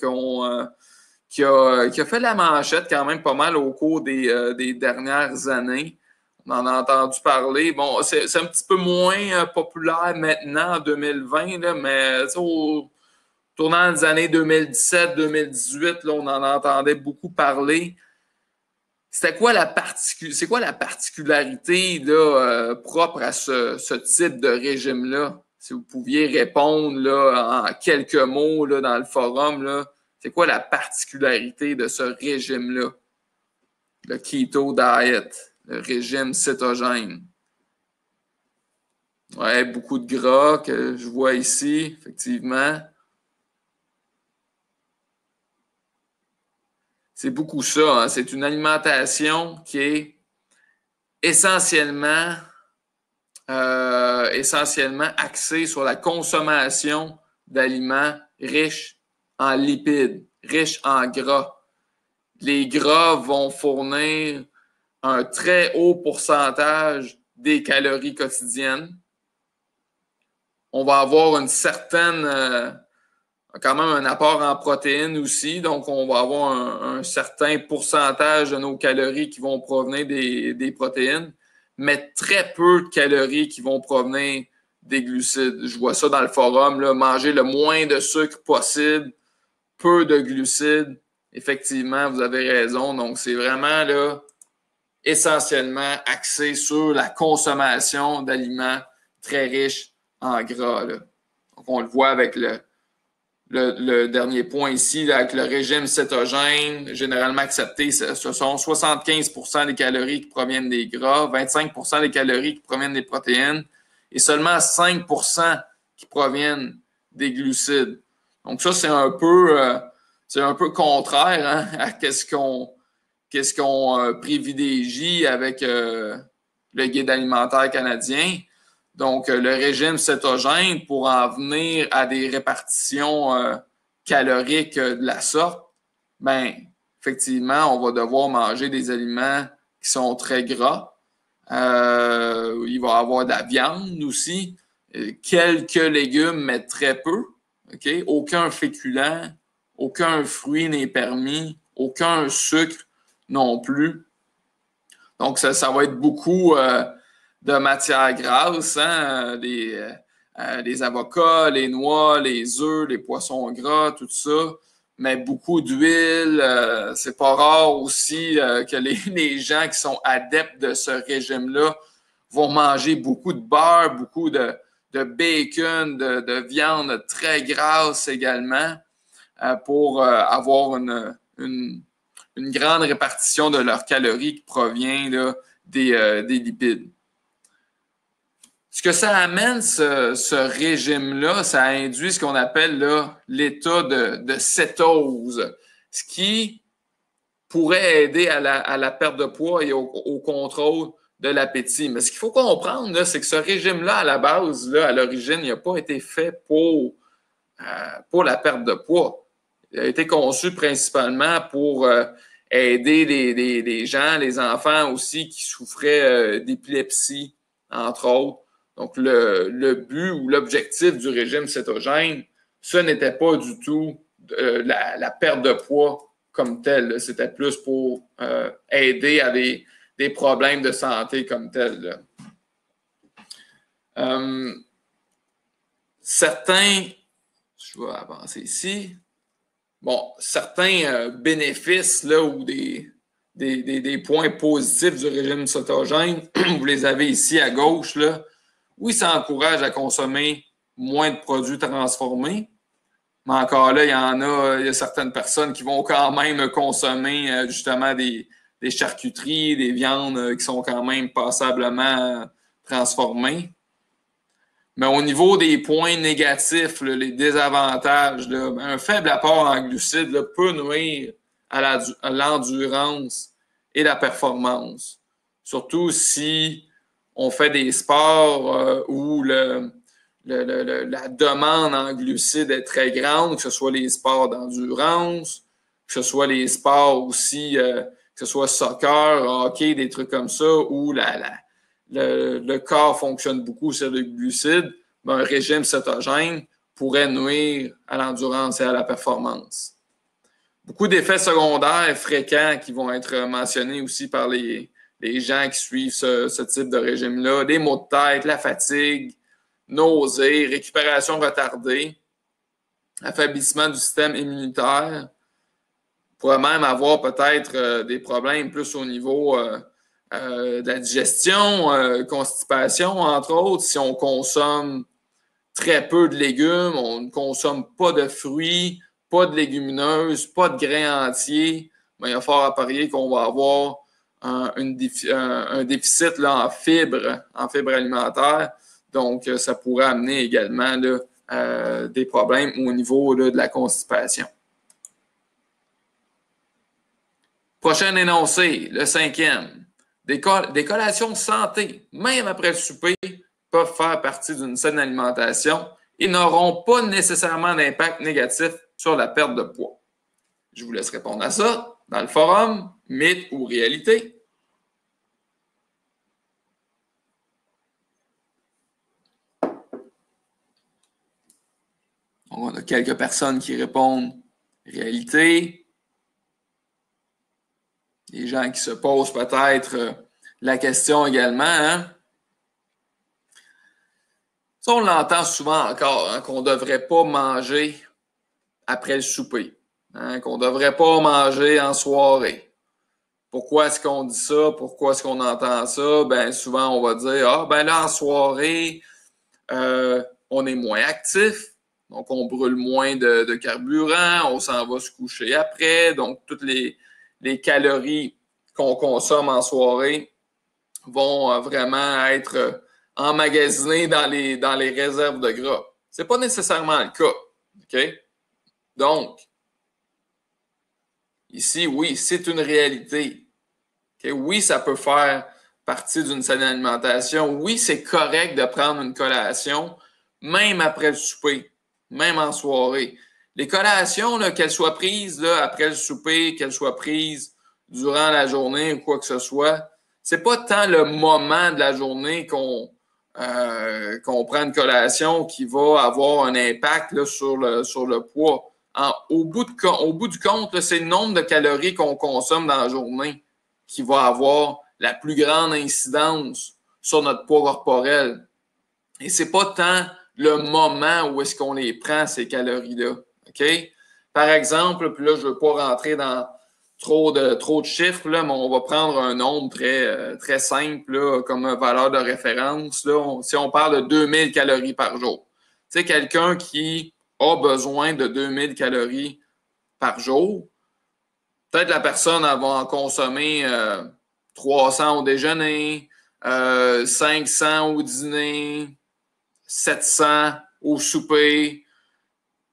qui a fait la manchette quand même pas mal au cours des dernières années. On en a entendu parler. Bon, c'est un petit peu moins populaire maintenant, en 2020, là, mais au tournant des années 2017-2018, là, on en entendait beaucoup parler. C'est quoi la particularité là, propre à ce type de régime-là? Si vous pouviez répondre là, en quelques mots là, dans le forum, là, c'est quoi la particularité de ce régime-là? Le keto diet, le régime cétogène. Ouais, beaucoup de gras que je vois ici, effectivement. C'est beaucoup ça, hein? C'est une alimentation qui est essentiellement axée sur la consommation d'aliments riches en lipides, riches en gras. Les gras vont fournir un très haut pourcentage des calories quotidiennes. On va avoir une certaine, quand même un apport en protéines aussi, donc on va avoir un certain pourcentage de nos calories qui vont provenir des protéines, mais très peu de calories qui vont provenir des glucides. Je vois ça dans le forum, là, manger le moins de sucre possible, peu de glucides. Effectivement, vous avez raison. Donc, c'est vraiment là essentiellement axé sur la consommation d'aliments très riches en gras. Là. Donc, on le voit avec le dernier point ici, là, avec le régime cétogène, généralement accepté, ce sont 75% des calories qui proviennent des gras, 25% des calories qui proviennent des protéines et seulement 5% qui proviennent des glucides. Donc, ça, c'est un peu contraire hein, à qu'est-ce qu'on privilégie avec le guide alimentaire canadien. Donc, le régime cétogène pour en venir à des répartitions caloriques de la sorte, bien, effectivement, on va devoir manger des aliments qui sont très gras. Il va y avoir de la viande aussi, quelques légumes, mais très peu. Okay? Aucun féculent, aucun fruit n'est permis, aucun sucre non plus. Donc, ça va être beaucoup de matières grasses, hein, les avocats, les noix, les œufs, les poissons gras, tout ça. Mais beaucoup d'huile. C'est pas rare aussi que les gens qui sont adeptes de ce régime-là vont manger beaucoup de beurre, beaucoup de bacon, de viande très grasse également pour avoir une grande répartition de leurs calories qui provient là, des lipides. Ce que ça amène, ce régime-là, ça induit ce qu'on appelle là, l'état de cétose, ce qui pourrait aider à la perte de poids et au contrôle de l'appétit. Mais ce qu'il faut comprendre, là, c'est que ce régime-là, à la base, là, à l'origine, il n'a pas été fait pour la perte de poids. Il a été conçu principalement pour aider les gens, les enfants aussi qui souffraient d'épilepsie entre autres. Donc, le but ou l'objectif du régime cétogène, ce n'était pas du tout la perte de poids comme tel. C'était plus pour aider à des problèmes de santé comme tel. Certains, je vais avancer ici. Bon, certains bénéfices là, ou des points positifs du régime cétogène, vous les avez ici à gauche. Là. Oui, ça encourage à consommer moins de produits transformés, mais encore là, il y a certaines personnes qui vont quand même consommer justement des charcuteries, des viandes qui sont quand même passablement transformées. Mais au niveau des points négatifs, là, les désavantages, là, un faible apport en glucides là, peut nuire à l'endurance et la performance. Surtout si on fait des sports où la demande en glucides est très grande, que ce soit les sports d'endurance, que ce soit les sports aussi, que ce soit soccer, hockey, des trucs comme ça, où le corps fonctionne beaucoup sur le glucide, ben, un régime cétogène pourrait nuire à l'endurance et à la performance. Beaucoup d'effets secondaires fréquents qui vont être mentionnés aussi par les gens qui suivent ce type de régime-là. Des maux de tête, la fatigue, nausées, récupération retardée, affaiblissement du système immunitaire. On pourrait même avoir peut-être des problèmes plus au niveau de la digestion, constipation, entre autres. Si on consomme très peu de légumes, on ne consomme pas de fruits, pas de légumineuses, pas de grains entiers, ben, il va falloir parier qu'on va avoir un déficit là, en fibres alimentaires. Donc, ça pourrait amener également là, des problèmes au niveau là, de la constipation. Prochain énoncé, le 5e. Des collations santé, même après le souper, peuvent faire partie d'une saine alimentation et n'auront pas nécessairement d'impact négatif sur la perte de poids. Je vous laisse répondre à ça dans le forum, mythe ou réalité. On a quelques personnes qui répondent réalité. Les gens qui se posent peut-être la question également. Hein? Ça, on l'entend souvent encore, hein, qu'on ne devrait pas manger après le souper, hein, qu'on ne devrait pas manger en soirée. Pourquoi est-ce qu'on dit ça? Pourquoi est-ce qu'on entend ça? Ben, souvent, on va dire, ah, ben là, en soirée, on est moins actif, donc on brûle moins de carburant, on s'en va se coucher après, donc toutes les calories qu'on consomme en soirée vont vraiment être emmagasinées dans les réserves de gras. Ce n'est pas nécessairement le cas. OK? Donc, ici, oui, c'est une réalité. Okay? Oui, ça peut faire partie d'une saine alimentation. Oui, c'est correct de prendre une collation, même après le souper, même en soirée. Les collations, qu'elles soient prises là, après le souper, qu'elles soient prises durant la journée ou quoi que ce soit, c'est pas tant le moment de la journée qu'on prend une collation qui va avoir un impact là, sur le poids. Au bout du compte, c'est le nombre de calories qu'on consomme dans la journée qui va avoir la plus grande incidence sur notre poids corporel. Et c'est pas tant le moment où est-ce qu'on les prend, ces calories-là. OK? Par exemple, puis là, je ne veux pas rentrer dans trop de chiffres, là, mais on va prendre un nombre très simple là, comme valeur de référence. Là. Si on parle de 2000 calories par jour, tu sais, quelqu'un qui a besoin de 2000 calories par jour, peut-être la personne elle va en consommer 300 au déjeuner, 500 au dîner, 700 au souper.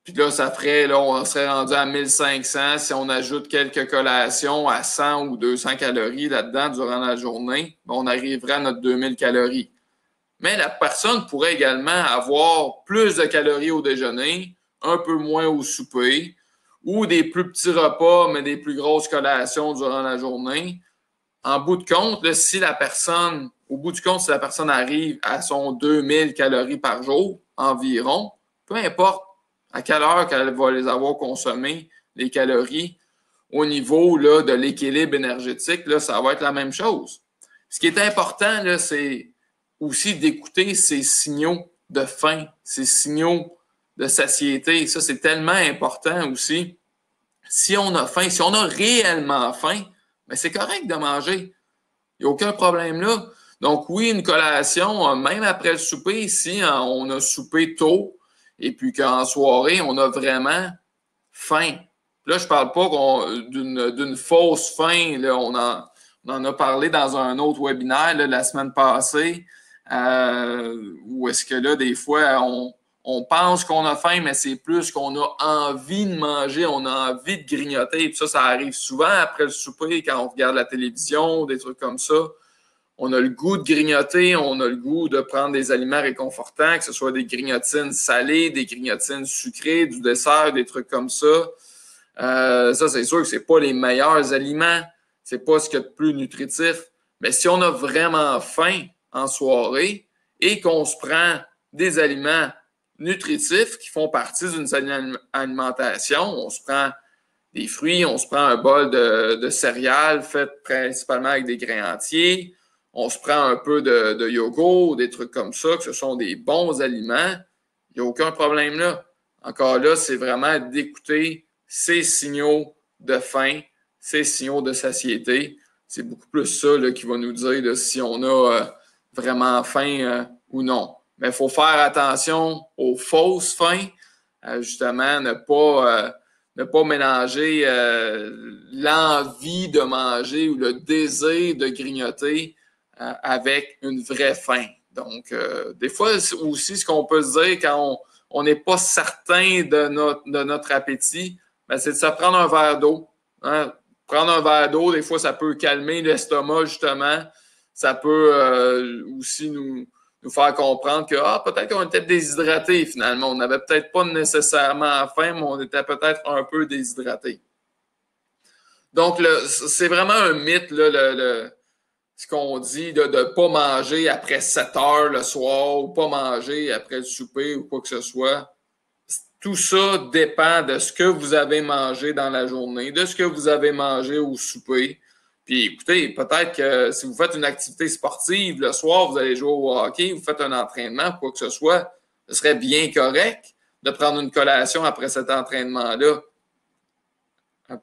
Puis là, ça ferait, là, on serait rendu à 1500 si on ajoute quelques collations à 100 ou 200 calories là-dedans durant la journée. On arriverait à notre 2000 calories. Mais la personne pourrait également avoir plus de calories au déjeuner, un peu moins au souper, ou des plus petits repas, mais des plus grosses collations durant la journée. En bout de compte, là, si la personne au bout du compte, si la personne arrive à son 2000 calories par jour environ, peu importe à quelle heure qu'elle va les avoir consommées, les calories, au niveau là, de l'équilibre énergétique, là, ça va être la même chose. Ce qui est important, là, c'est aussi d'écouter ces signaux de faim, ces signaux de satiété. Ça, c'est tellement important aussi. Si on a faim, si on a réellement faim, ben c'est correct de manger. Il n'y a aucun problème là. Donc oui, une collation, même après le souper, si on a soupé tôt et puis qu'en soirée, on a vraiment faim. Là, je ne parle pas d'une fausse faim. Là, on en a parlé dans un autre webinaire là, la semaine passée, où est-ce que là, des fois, on pense qu'on a faim, mais c'est plus qu'on a envie de manger, on a envie de grignoter. Puis ça arrive souvent après le souper, quand on regarde la télévision, des trucs comme ça. On a le goût de grignoter, on a le goût de prendre des aliments réconfortants, que ce soit des grignotines salées, des grignotines sucrées, du dessert, des trucs comme ça. Ça, c'est sûr que c'est pas les meilleurs aliments, c'est pas ce qu'il y a de plus nutritif. Mais si on a vraiment faim en soirée et qu'on se prend des aliments nutritifs qui font partie d'une saine alimentation, on se prend des fruits, on se prend un bol de céréales faites principalement avec des grains entiers, on se prend un peu de yogourt, des trucs comme ça, que ce sont des bons aliments, il n'y a aucun problème là. Encore là, c'est vraiment d'écouter ces signaux de faim, ces signaux de satiété. C'est beaucoup plus ça là, qui va nous dire là, si on a vraiment faim ou non. Mais il faut faire attention aux fausses faims, justement, ne pas mélanger l'envie de manger ou le désir de grignoter avec une vraie faim. Donc, des fois aussi, ce qu'on peut se dire quand on n'est pas certain de notre appétit, ben, c'est de se prendre un verre d'eau. Hein? Prendre un verre d'eau, des fois, ça peut calmer l'estomac, justement. Ça peut aussi nous faire comprendre que peut-être qu'on était déshydraté, finalement. On n'avait peut-être pas nécessairement faim, mais on était peut-être un peu déshydraté. Donc, c'est vraiment un mythe, là, ce qu'on dit de ne pas manger après 7 heures le soir ou pas manger après le souper ou quoi que ce soit. Tout ça dépend de ce que vous avez mangé dans la journée, de ce que vous avez mangé au souper. Puis écoutez, peut-être que si vous faites une activité sportive, le soir, vous allez jouer au hockey, vous faites un entraînement, quoi que ce soit, ce serait bien correct de prendre une collation après cet entraînement-là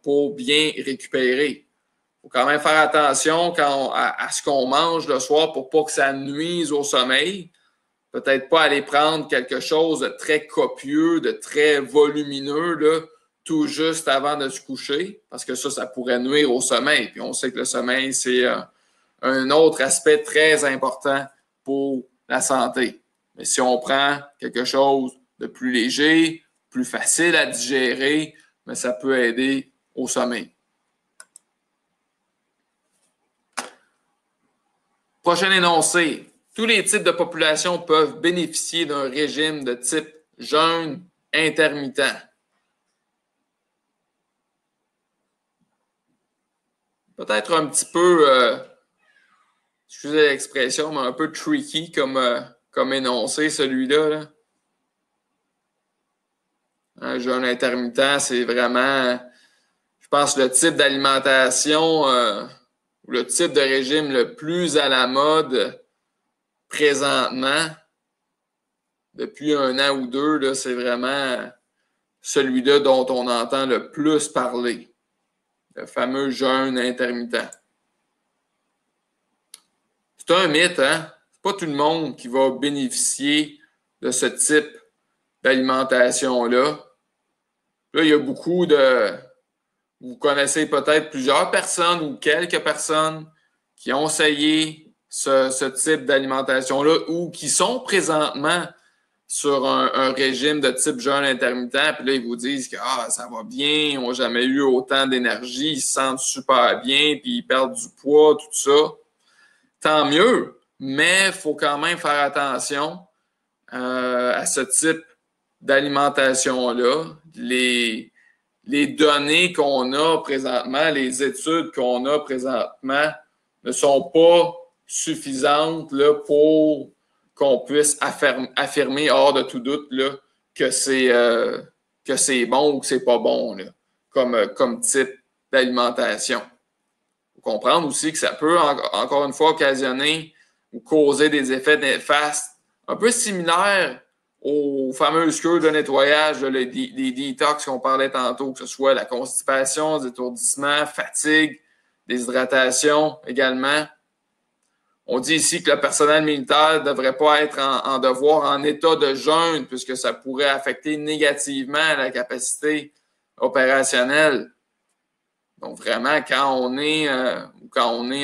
pour bien récupérer. Il faut quand même faire attention à ce qu'on mange le soir pour pas que ça nuise au sommeil. Peut-être pas aller prendre quelque chose de très copieux, de très volumineux, là, tout juste avant de se coucher, parce que ça pourrait nuire au sommeil. Puis on sait que le sommeil, c'est un autre aspect très important pour la santé. Mais si on prend quelque chose de plus léger, plus facile à digérer, mais ça peut aider au sommeil. Prochain énoncé. Tous les types de populations peuvent bénéficier d'un régime de type jeûne intermittent. Peut-être un petit peu, excusez l'expression, mais un peu tricky comme énoncé, celui-là. Là. Un jeûne intermittent, c'est vraiment, je pense, le type d'alimentation ou le type de régime le plus à la mode présentement, depuis 1 an ou 2, là, c'est vraiment celui-là dont on entend le plus parler, le fameux jeûne intermittent. C'est un mythe, hein? C'est pas tout le monde qui va bénéficier de ce type d'alimentation-là. Là, il y a beaucoup de... Vous connaissez peut-être plusieurs personnes ou quelques personnes qui ont essayé ce type d'alimentation-là ou qui sont présentement sur un régime de type jeûne intermittent, puis là, ils vous disent que ça va bien, ils n'ont jamais eu autant d'énergie, ils se sentent super bien, puis ils perdent du poids, tout ça. Tant mieux, mais il faut quand même faire attention à ce type d'alimentation-là. Les données qu'on a présentement, les études qu'on a présentement ne sont pas suffisante là, pour qu'on puisse affirmer hors de tout doute là, que c'est bon ou que c'est pas bon là, comme type d'alimentation. Il faut comprendre aussi que ça peut, encore une fois, occasionner ou causer des effets néfastes un peu similaires aux fameuses cures de nettoyage, les détox qu'on parlait tantôt, que ce soit la constipation, des étourdissements, fatigue, déshydratation également. On dit ici que le personnel militaire ne devrait pas être en devoir en état de jeûne, puisque ça pourrait affecter négativement la capacité opérationnelle. Donc, vraiment, quand on est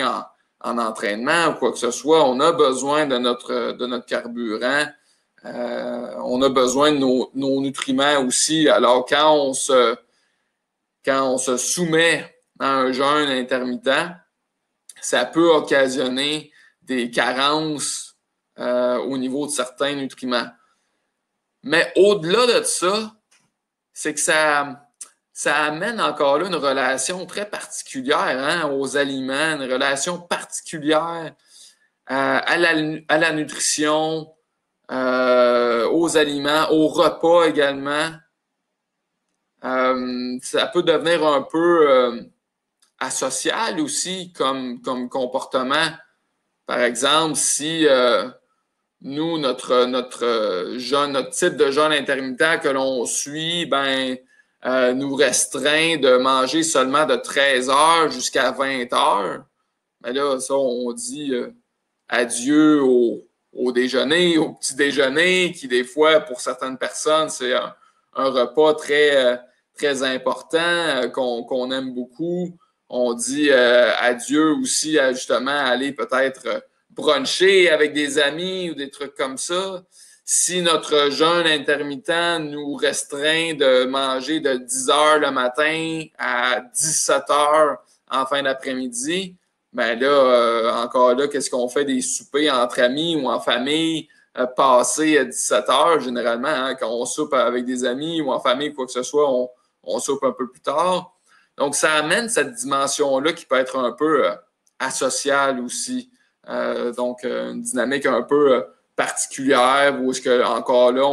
en entraînement ou quoi que ce soit, on a besoin de notre carburant. On a besoin de nos nutriments aussi. Alors, quand on se soumet à un jeûne intermittent, ça peut occasionner des carences au niveau de certains nutriments. Mais au-delà de ça, c'est que ça amène encore là une relation très particulière aux aliments, une relation particulière à la nutrition, aux aliments, au repas également. Ça peut devenir un peu asocial aussi comme comportement. Par exemple, si nous, notre type de jeûne intermittent que l'on suit, nous restreint de manger seulement de 13 heures jusqu'à 20 heures. Mais là, ça, on dit adieu au déjeuner, au petit déjeuner, qui des fois, pour certaines personnes, c'est un repas très important qu'on aime beaucoup. On dit adieu aussi à justement aller peut-être bruncher avec des amis ou des trucs comme ça. Si notre jeûne intermittent nous restreint de manger de 10 heures le matin à 17 heures en fin d'après-midi, ben là, encore là, qu'est-ce qu'on fait des soupers entre amis ou en famille passés à 17 heures, généralement, quand on soupe avec des amis ou en famille, quoi que ce soit, on soupe un peu plus tard. Donc, ça amène cette dimension-là qui peut être un peu asociale aussi. Donc, une dynamique un peu particulière où est-ce que, encore là,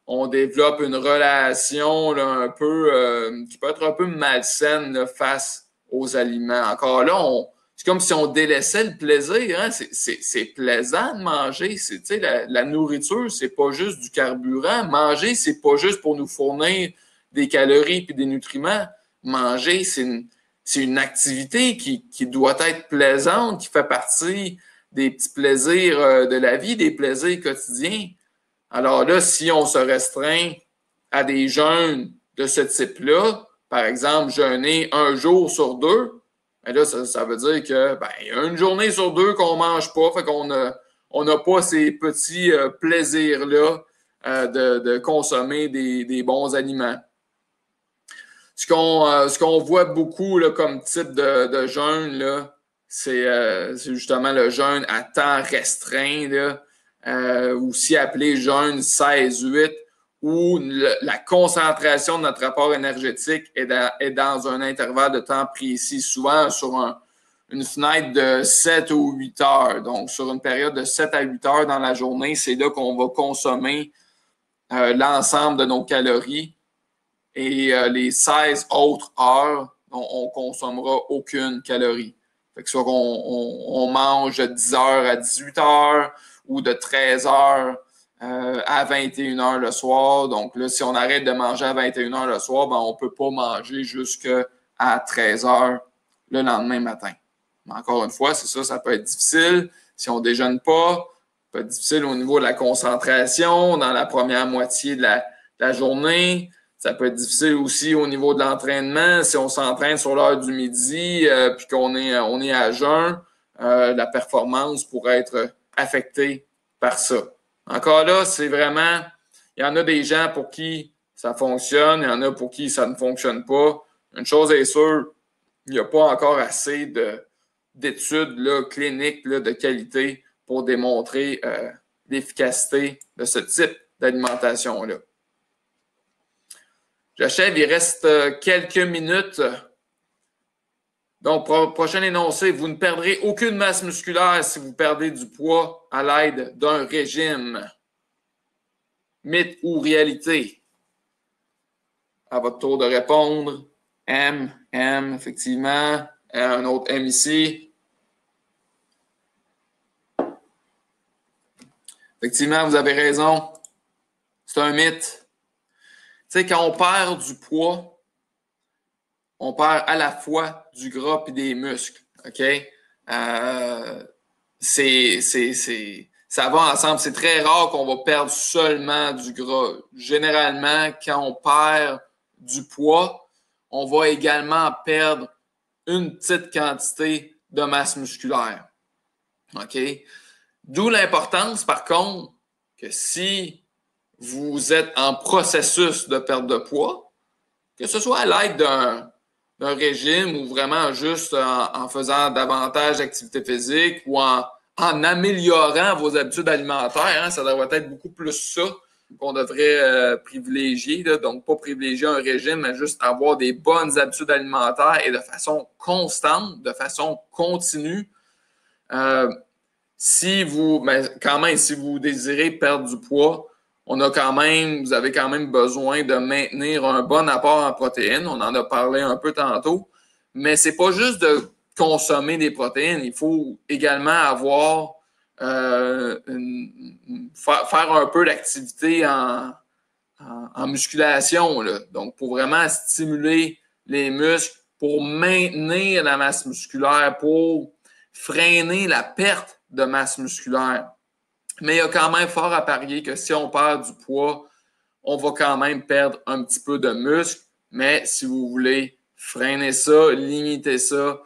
on développe une relation là, un peu qui peut être un peu malsaine là, face aux aliments. Encore là, c'est comme si on délaissait le plaisir. Hein? C'est plaisant de manger. La nourriture, c'est pas juste du carburant. Manger, c'est pas juste pour nous fournir des calories et des nutriments. Manger, c'est une activité qui doit être plaisante, qui fait partie des petits plaisirs de la vie, des plaisirs quotidiens. Alors là, si on se restreint à des jeûnes de ce type-là, par exemple, jeûner un jour sur deux, bien là, ça veut dire que il y a une journée sur deux qu'on ne mange pas, fait qu'on n'a pas ces petits plaisirs-là de consommer des bons aliments. Ce qu'on voit beaucoup là, comme type de jeûne, là, c'est justement le jeûne à temps restreint, là, aussi appelé jeûne 16-8, où la concentration de notre apport énergétique est dans un intervalle de temps précis, souvent sur une fenêtre de 7 ou 8 heures. Donc, sur une période de 7 à 8 heures dans la journée, c'est là qu'on va consommer l'ensemble de nos calories. Et les 16 autres heures, on ne consommera aucune calorie. Fait que soit on mange de 10 heures à 18 heures ou de 13 heures à 21 heures le soir. Donc là, si on arrête de manger à 21 heures le soir, on ne peut pas manger jusqu'à 13 heures le lendemain matin. Mais encore une fois, c'est ça peut être difficile. Si on ne déjeune pas, ça peut être difficile au niveau de la concentration dans la première moitié de la journée. Ça peut être difficile aussi au niveau de l'entraînement. Si on s'entraîne sur l'heure du midi puis qu'on est à jeun, la performance pourrait être affectée par ça. Encore là, c'est vraiment, il y en a des gens pour qui ça fonctionne, il y en a pour qui ça ne fonctionne pas. Une chose est sûre, il n'y a pas encore assez d'études là, cliniques là, de qualité pour démontrer l'efficacité de ce type d'alimentation-là. J'achève, il reste quelques minutes Donc, prochain énoncé, vous ne perdrez aucune masse musculaire si vous perdez du poids à l'aide d'un régime. Mythe ou réalité? À votre tour de répondre. M, effectivement. Un autre M ici. Effectivement, vous avez raison. C'est un mythe. Tu sais, quand on perd du poids, on perd à la fois du gras et des muscles. OK? Ça va ensemble. C'est très rare qu'on va perdre seulement du gras. Généralement, quand on perd du poids, on va également perdre une petite quantité de masse musculaire. OK? D'où l'importance, par contre, que si vous êtes en processus de perte de poids, que ce soit à l'aide d'un régime ou vraiment juste en faisant davantage d'activité physique ou en améliorant vos habitudes alimentaires, hein, ça devrait être beaucoup plus ça qu'on devrait privilégier. Là. Donc, pas privilégier un régime, mais juste avoir des bonnes habitudes alimentaires et de façon constante, de façon continue. Si vous désirez perdre du poids, vous avez quand même besoin de maintenir un bon apport en protéines. On en a parlé un peu tantôt. Mais c'est pas juste de consommer des protéines. Il faut également faire un peu d'activité en musculation. Là. Donc, pour vraiment stimuler les muscles, pour maintenir la masse musculaire, pour freiner la perte de masse musculaire. Mais il y a quand même fort à parier que si on perd du poids, on va quand même perdre un petit peu de muscle. Mais si vous voulez freiner ça, limiter ça,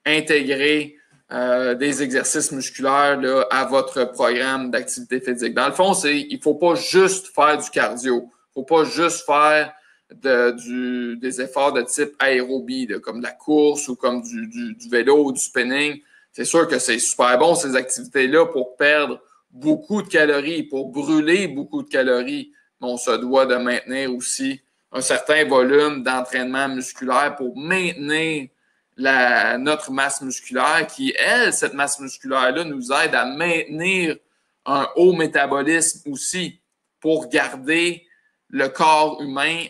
intégrez des exercices musculaires là, à votre programme d'activité physique. Dans le fond, il ne faut pas juste faire du cardio. Il ne faut pas juste faire des efforts de type aérobie, là, comme de la course ou comme du vélo ou du spinning. C'est sûr que c'est super bon, ces activités-là, pour perdre beaucoup de calories, pour brûler beaucoup de calories. Mais on se doit de maintenir aussi un certain volume d'entraînement musculaire pour maintenir notre masse musculaire qui, elle, cette masse musculaire-là, nous aide à maintenir un haut métabolisme aussi pour garder le corps humain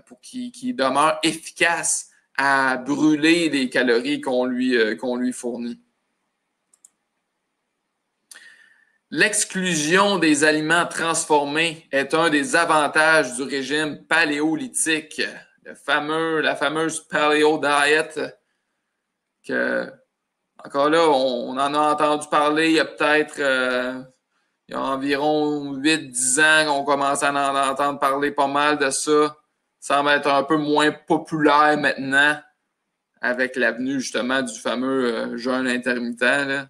pour qu'il demeure efficace à brûler les calories qu'on lui fournit. L'exclusion des aliments transformés est un des avantages du régime paléolithique, la fameuse paleo diet, que, encore là, on en a entendu parler il y a peut-être il y a environ 8-10 ans qu'on commence à en entendre parler pas mal de ça. Ça semble être un peu moins populaire maintenant avec l'avenue justement du fameux jeûne intermittent. Là.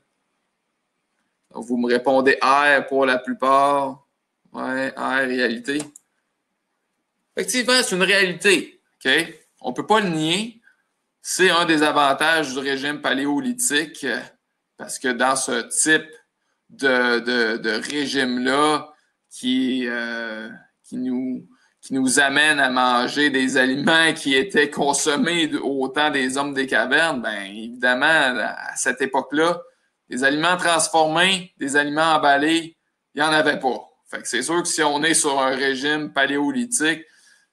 Donc, vous me répondez R pour la plupart. Ouais, R, réalité. Effectivement, c'est une réalité. OK? On ne peut pas le nier. C'est un des avantages du régime paléolithique parce que dans ce type de régime-là qui nous amène à manger des aliments qui étaient consommés au temps des hommes des cavernes, évidemment, à cette époque-là, des aliments transformés, des aliments emballés, il n'y en avait pas. Fait que c'est sûr que si on est sur un régime paléolithique,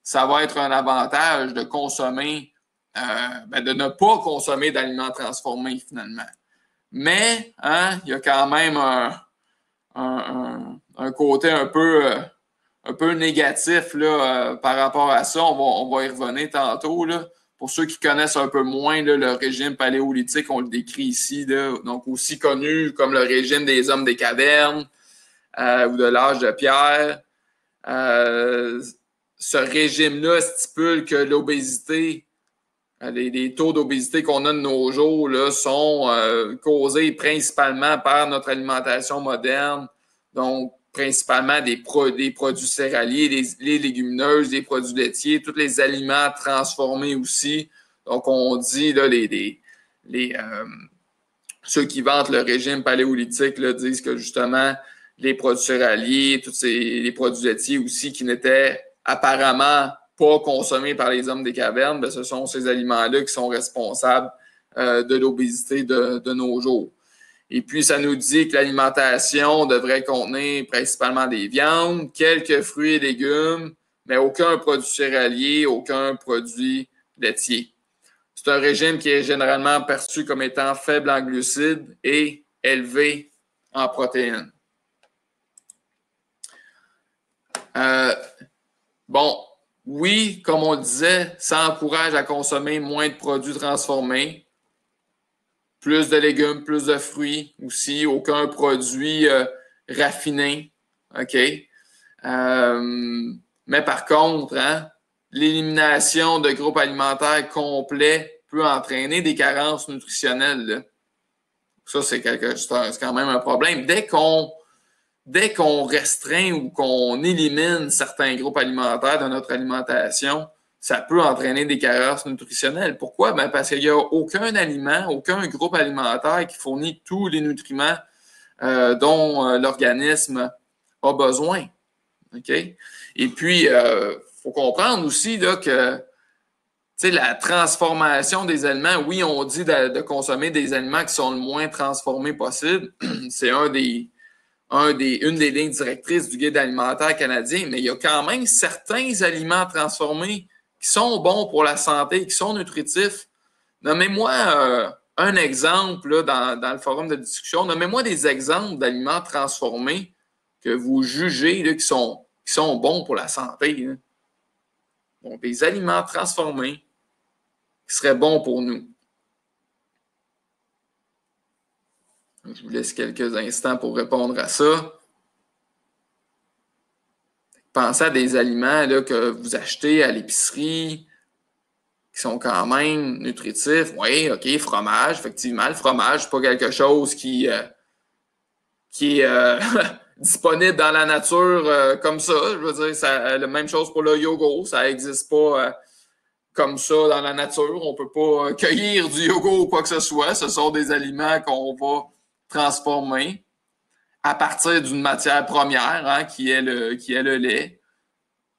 ça va être un avantage de consommer, de ne pas consommer d'aliments transformés finalement. Mais il y a quand même un côté un peu négatif là, par rapport à ça. On va y revenir tantôt. Là. Pour ceux qui connaissent un peu moins là, le régime paléolithique, on le décrit ici, là, donc aussi connu comme le régime des hommes des cavernes ou de l'âge de pierre. Ce régime-là stipule que l'obésité, les taux d'obésité qu'on a de nos jours là, sont causés principalement par notre alimentation moderne, donc principalement des produits céréaliers, les légumineuses, des produits laitiers, tous les aliments transformés aussi. Donc, on dit, là, ceux qui vantent le régime paléolithique là, disent que justement, les produits céréaliers, les produits laitiers aussi, qui n'étaient apparemment pas consommés par les hommes des cavernes, bien, ce sont ces aliments-là qui sont responsables de l'obésité de nos jours. Et puis, ça nous dit que l'alimentation devrait contenir principalement des viandes, quelques fruits et légumes, mais aucun produit céréalier, aucun produit laitier. C'est un régime qui est généralement perçu comme étant faible en glucides et élevé en protéines. Bon, oui, comme on le disait, ça encourage à consommer moins de produits transformés, plus de légumes, plus de fruits aussi, aucun produit raffiné. OK? Mais par contre, hein, l'élimination de groupes alimentaires complets peut entraîner des carences nutritionnelles. Là. Ça, c'est quand même un problème. Dès qu'on restreint ou qu'on élimine certains groupes alimentaires de notre alimentation, ça peut entraîner des carences nutritionnelles. Pourquoi? Ben parce qu'il n'y a aucun aliment, aucun groupe alimentaire qui fournit tous les nutriments dont l'organisme a besoin. OK? Et puis, faut comprendre aussi là, que la transformation des aliments, oui, on dit de consommer des aliments qui sont le moins transformés possible. C'est une des lignes directrices du Guide alimentaire canadien, mais il y a quand même certains aliments transformés qui sont bons pour la santé, qui sont nutritifs. Nommez-moi un exemple là, dans le forum de discussion. Nommez-moi des exemples d'aliments transformés que vous jugez là, qui sont bons pour la santé. Hein. Bon, des aliments transformés qui seraient bons pour nous. Je vous laisse quelques instants pour répondre à ça. Pensez à des aliments là, que vous achetez à l'épicerie qui sont quand même nutritifs. Oui, OK, fromage, effectivement. Le fromage, c'est pas quelque chose qui est disponible dans la nature comme ça. Je veux dire, la même chose pour le yogourt. Ça n'existe pas comme ça dans la nature. On ne peut pas cueillir du yogourt ou quoi que ce soit. Ce sont des aliments qu'on va transformer à partir d'une matière première, hein, qui est le lait.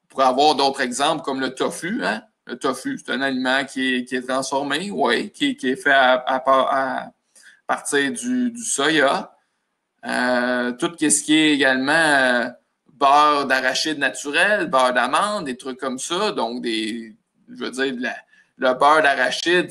On pourrait avoir d'autres exemples comme le tofu. Hein? Le tofu, c'est un aliment qui est transformé, oui, qui est fait à partir du soya. Tout ce qui est également beurre d'arachide naturel, beurre d'amande, des trucs comme ça. Donc, je veux dire, le beurre d'arachide,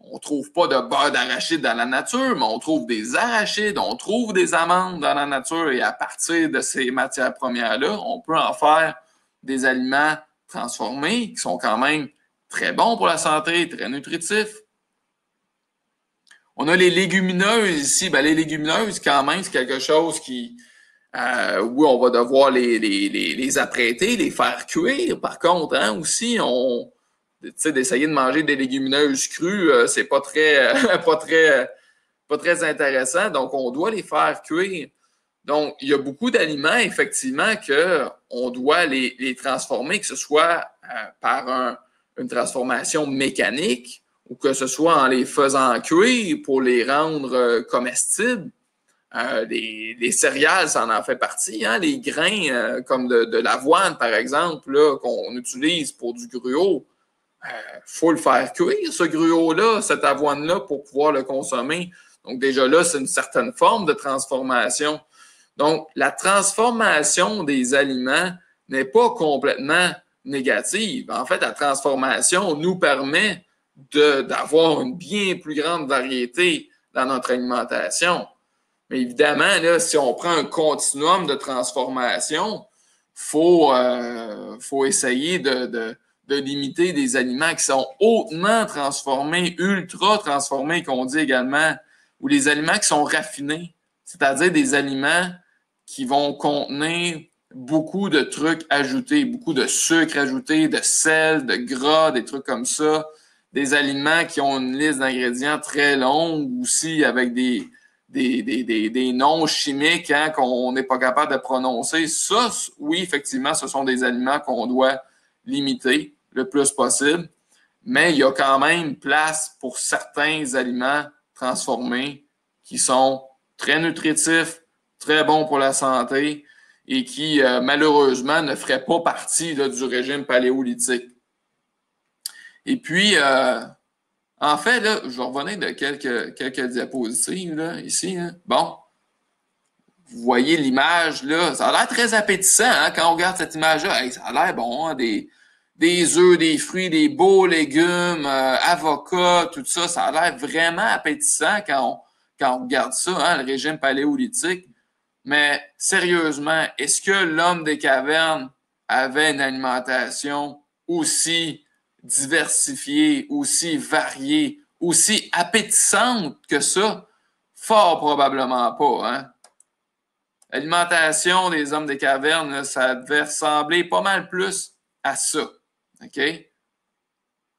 on ne trouve pas de beurre d'arachide dans la nature, mais on trouve des arachides, on trouve des amandes dans la nature et à partir de ces matières premières-là, on peut en faire des aliments transformés qui sont quand même très bons pour la santé, très nutritifs. On a les légumineuses ici. Ben, les légumineuses, quand même, c'est quelque chose oui, on va devoir les apprêter, les faire cuire. Par contre, hein, aussi, d'essayer de manger des légumineuses crues, c'est pas très, pas très intéressant. Donc, on doit les faire cuire. Donc, il y a beaucoup d'aliments, effectivement, qu'on doit les transformer, que ce soit par une transformation mécanique ou que ce soit en les faisant cuire pour les rendre comestibles. Les céréales, ça en fait partie. Hein? Les grains comme de l'avoine, par exemple, là, qu'on utilise pour du gruau, faut le faire cuire, ce gruau-là, cette avoine-là, pour pouvoir le consommer. Donc, déjà là, c'est une certaine forme de transformation. Donc, la transformation des aliments n'est pas complètement négative. En fait, la transformation nous permet d'avoir une bien plus grande variété dans notre alimentation. Mais évidemment, là, si on prend un continuum de transformation, faut essayer de limiter des aliments qui sont hautement transformés, ultra transformés, qu'on dit également, ou les aliments qui sont raffinés, c'est-à-dire des aliments qui vont contenir beaucoup de trucs ajoutés, beaucoup de sucre ajouté, de sel, de gras, des trucs comme ça, des aliments qui ont une liste d'ingrédients très longue aussi avec des noms chimiques hein, qu'on n'est pas capable de prononcer. Ça, oui, effectivement, ce sont des aliments qu'on doit limiter le plus possible, mais il y a quand même place pour certains aliments transformés qui sont très nutritifs, très bons pour la santé et qui, malheureusement, ne feraient pas partie là, du régime paléolithique. Et puis, en fait, là, je vais revenir de quelques diapositives là, ici. Hein. Bon, vous voyez l'image, là, ça a l'air très appétissant hein, quand on regarde cette image-là. Hey, ça a l'air bon, hein, des œufs, des fruits, des beaux légumes, avocats, tout ça. Ça a l'air vraiment appétissant quand on regarde ça, hein, le régime paléolithique. Mais sérieusement, est-ce que l'homme des cavernes avait une alimentation aussi diversifiée, aussi variée, aussi appétissante que ça? Fort probablement pas, hein? L'alimentation des hommes des cavernes, là, ça devait ressembler pas mal plus à ça. OK?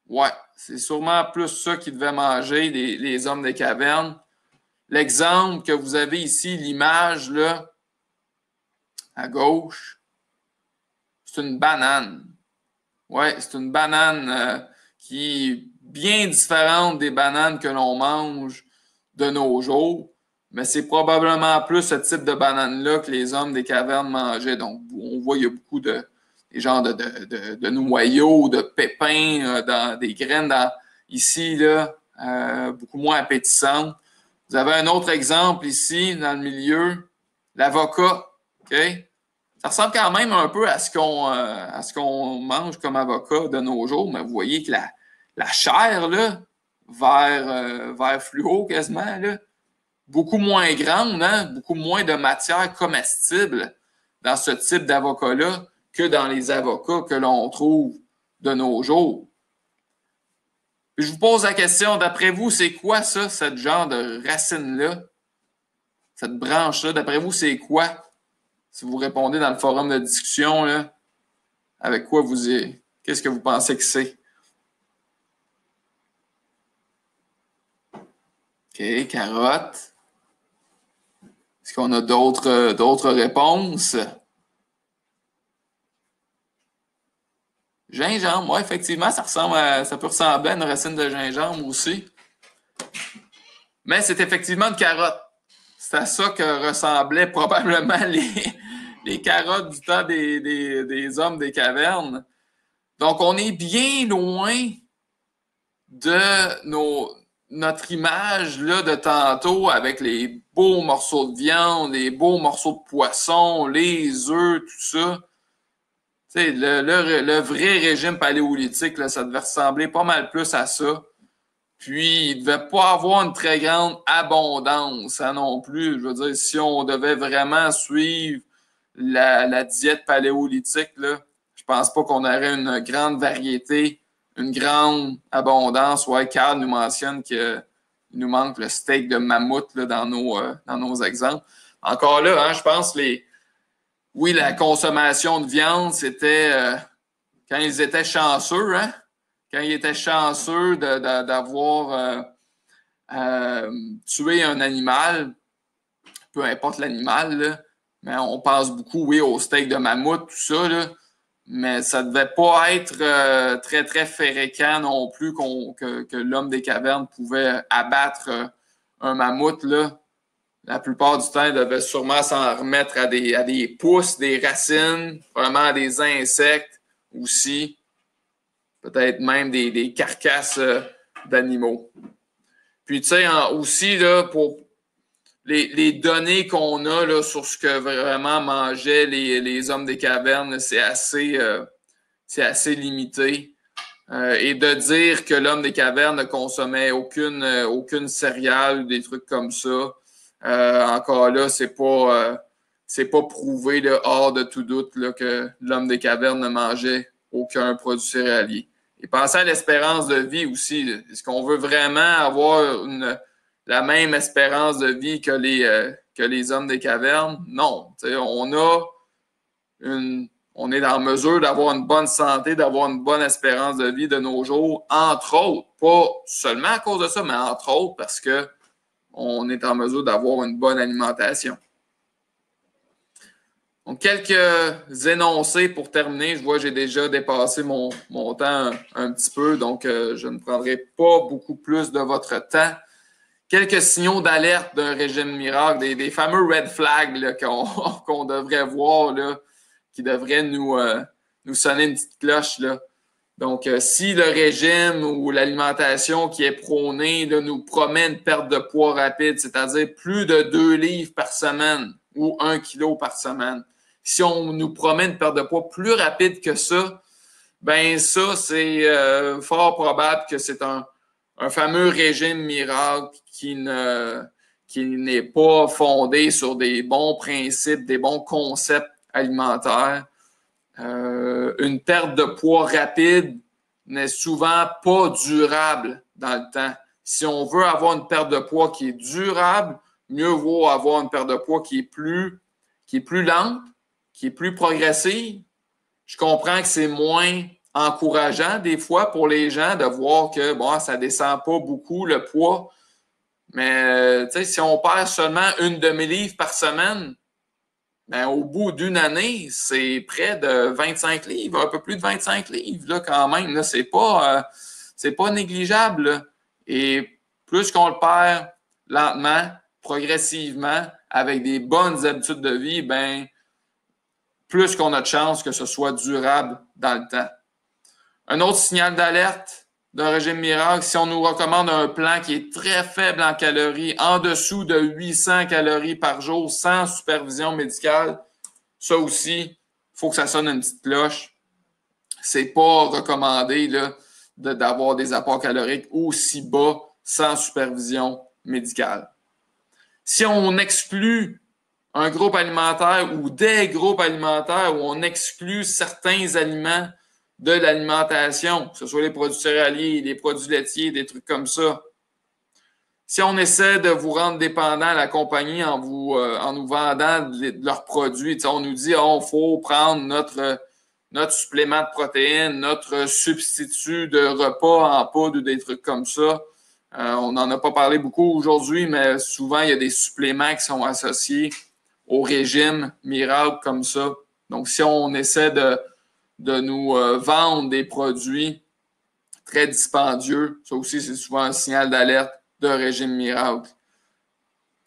Ouais, c'est sûrement plus ça qu'ils devaient manger, les hommes des cavernes. L'exemple que vous avez ici, l'image, là, à gauche, c'est une banane. Ouais, c'est une banane qui est bien différente des bananes que l'on mange de nos jours. Mais c'est probablement plus ce type de banane-là que les hommes des cavernes mangeaient. Donc, on voit qu'il y a beaucoup des genres de noyaux, de pépins, des graines ici, là, beaucoup moins appétissantes. Vous avez un autre exemple ici, dans le milieu, l'avocat. OK? Ça ressemble quand même un peu à ce qu'on mange comme avocat de nos jours, mais vous voyez que la chair, là, vert fluo quasiment, là, beaucoup moins grande, hein? Beaucoup moins de matière comestible dans ce type d'avocat-là que dans les avocats que l'on trouve de nos jours. Puis je vous pose la question, d'après vous, c'est quoi ça, ce genre de racine-là? Cette branche-là, d'après vous, c'est quoi? Si vous répondez dans le forum de discussion, là, avec quoi qu'est-ce que vous pensez que c'est? OK, carotte. Est-ce qu'on a d'autres réponses? Gingembre, oui, effectivement, ça peut ressembler à une racine de gingembre aussi. Mais c'est effectivement une carotte. C'est à ça que ressemblaient probablement les carottes du temps des hommes des cavernes. Donc, on est bien loin de notre image là, de tantôt avec les beaux morceaux de viande, les beaux morceaux de poisson, les œufs, tout ça. Le vrai régime paléolithique, là, ça devait ressembler pas mal plus à ça. Puis, il ne devait pas avoir une très grande abondance, ça non plus. Je veux dire, si on devait vraiment suivre la diète paléolithique, là, je pense pas qu'on aurait une grande variété, une grande abondance. Ouais, Carl nous mentionne qu'il nous manque le steak de mammouth là, dans nos exemples. Encore là, hein, je pense oui, la consommation de viande, c'était quand ils étaient chanceux, hein? Quand ils étaient chanceux d'avoir tué un animal, peu importe l'animal, là, mais on pense beaucoup, oui, au steak de mammouth, tout ça, là, mais ça ne devait pas être très, très fréquent non plus que l'homme des cavernes pouvait abattre un mammouth, là. La plupart du temps, il devait sûrement s'en remettre à des pousses, des racines, probablement à des insectes aussi, peut-être même des carcasses d'animaux. Puis, tu sais, aussi, là, pour les données qu'on a là, sur ce que vraiment mangeaient les hommes des cavernes, c'est assez limité. Et de dire que l'homme des cavernes ne consommait aucune céréale ou des trucs comme ça, encore là, c'est pas prouvé là, hors de tout doute là, que l'homme des cavernes ne mangeait aucun produit céréalier. Et pensez à l'espérance de vie aussi. Est-ce qu'on veut vraiment avoir la même espérance de vie que les hommes des cavernes? Non. On est en mesure d'avoir une bonne santé, d'avoir une bonne espérance de vie de nos jours, entre autres. Pas seulement à cause de ça, mais entre autres parce que on est en mesure d'avoir une bonne alimentation. Donc, quelques énoncés pour terminer. Je vois que j'ai déjà dépassé mon temps un petit peu, donc je ne prendrai pas beaucoup plus de votre temps. quelques signaux d'alerte d'un régime miracle, des fameux red flags qu'on devrait voir, là, qui devraient nous sonner une petite cloche, là. Donc, si le régime ou l'alimentation qui est prônée là, nous promet une perte de poids rapide, c'est-à-dire plus de 2 livres par semaine ou 1 kilo par semaine, si on nous promet une perte de poids plus rapide que ça, ben ça, c'est fort probable que c'est un fameux régime miracle qui n'est pas fondé sur des bons principes, des bons concepts alimentaires. Une perte de poids rapide n'est souvent pas durable dans le temps. Si on veut avoir une perte de poids qui est durable, mieux vaut avoir une perte de poids qui est plus lente, qui est plus progressive. Je comprends que c'est moins encourageant des fois pour les gens de voir que bon, ça descend pas beaucoup le poids. Mais si on perd seulement une demi-livre par semaine, ben, au bout d'une année, c'est près de 25 livres, un peu plus de 25 livres là, quand même. Là, c'est pas négligeable. Là. Et plus qu'on le perd lentement, progressivement, avec des bonnes habitudes de vie, ben, plus qu'on a de chances que ce soit durable dans le temps. Un autre signal d'alerte d'un régime miracle, si on nous recommande un plan qui est très faible en calories, en dessous de 800 calories par jour, sans supervision médicale, ça aussi, il faut que ça sonne une petite cloche. C'est pas recommandé là, d'avoir des apports caloriques aussi bas sans supervision médicale. Si on exclut un groupe alimentaire ou des groupes alimentaires où on exclut certains aliments de l'alimentation, que ce soit les produits céréaliers, les produits laitiers, des trucs comme ça. Si on essaie de vous rendre dépendant à la compagnie en nous vendant de leurs produits, on nous dit faut prendre notre supplément de protéines, notre substitut de repas en poudre ou des trucs comme ça. On n'en a pas parlé beaucoup aujourd'hui, mais souvent, il y a des suppléments qui sont associés au régime miracle comme ça. Donc, si on essaie de nous vendre des produits très dispendieux, ça aussi, c'est souvent un signal d'alerte d'un régime miracle.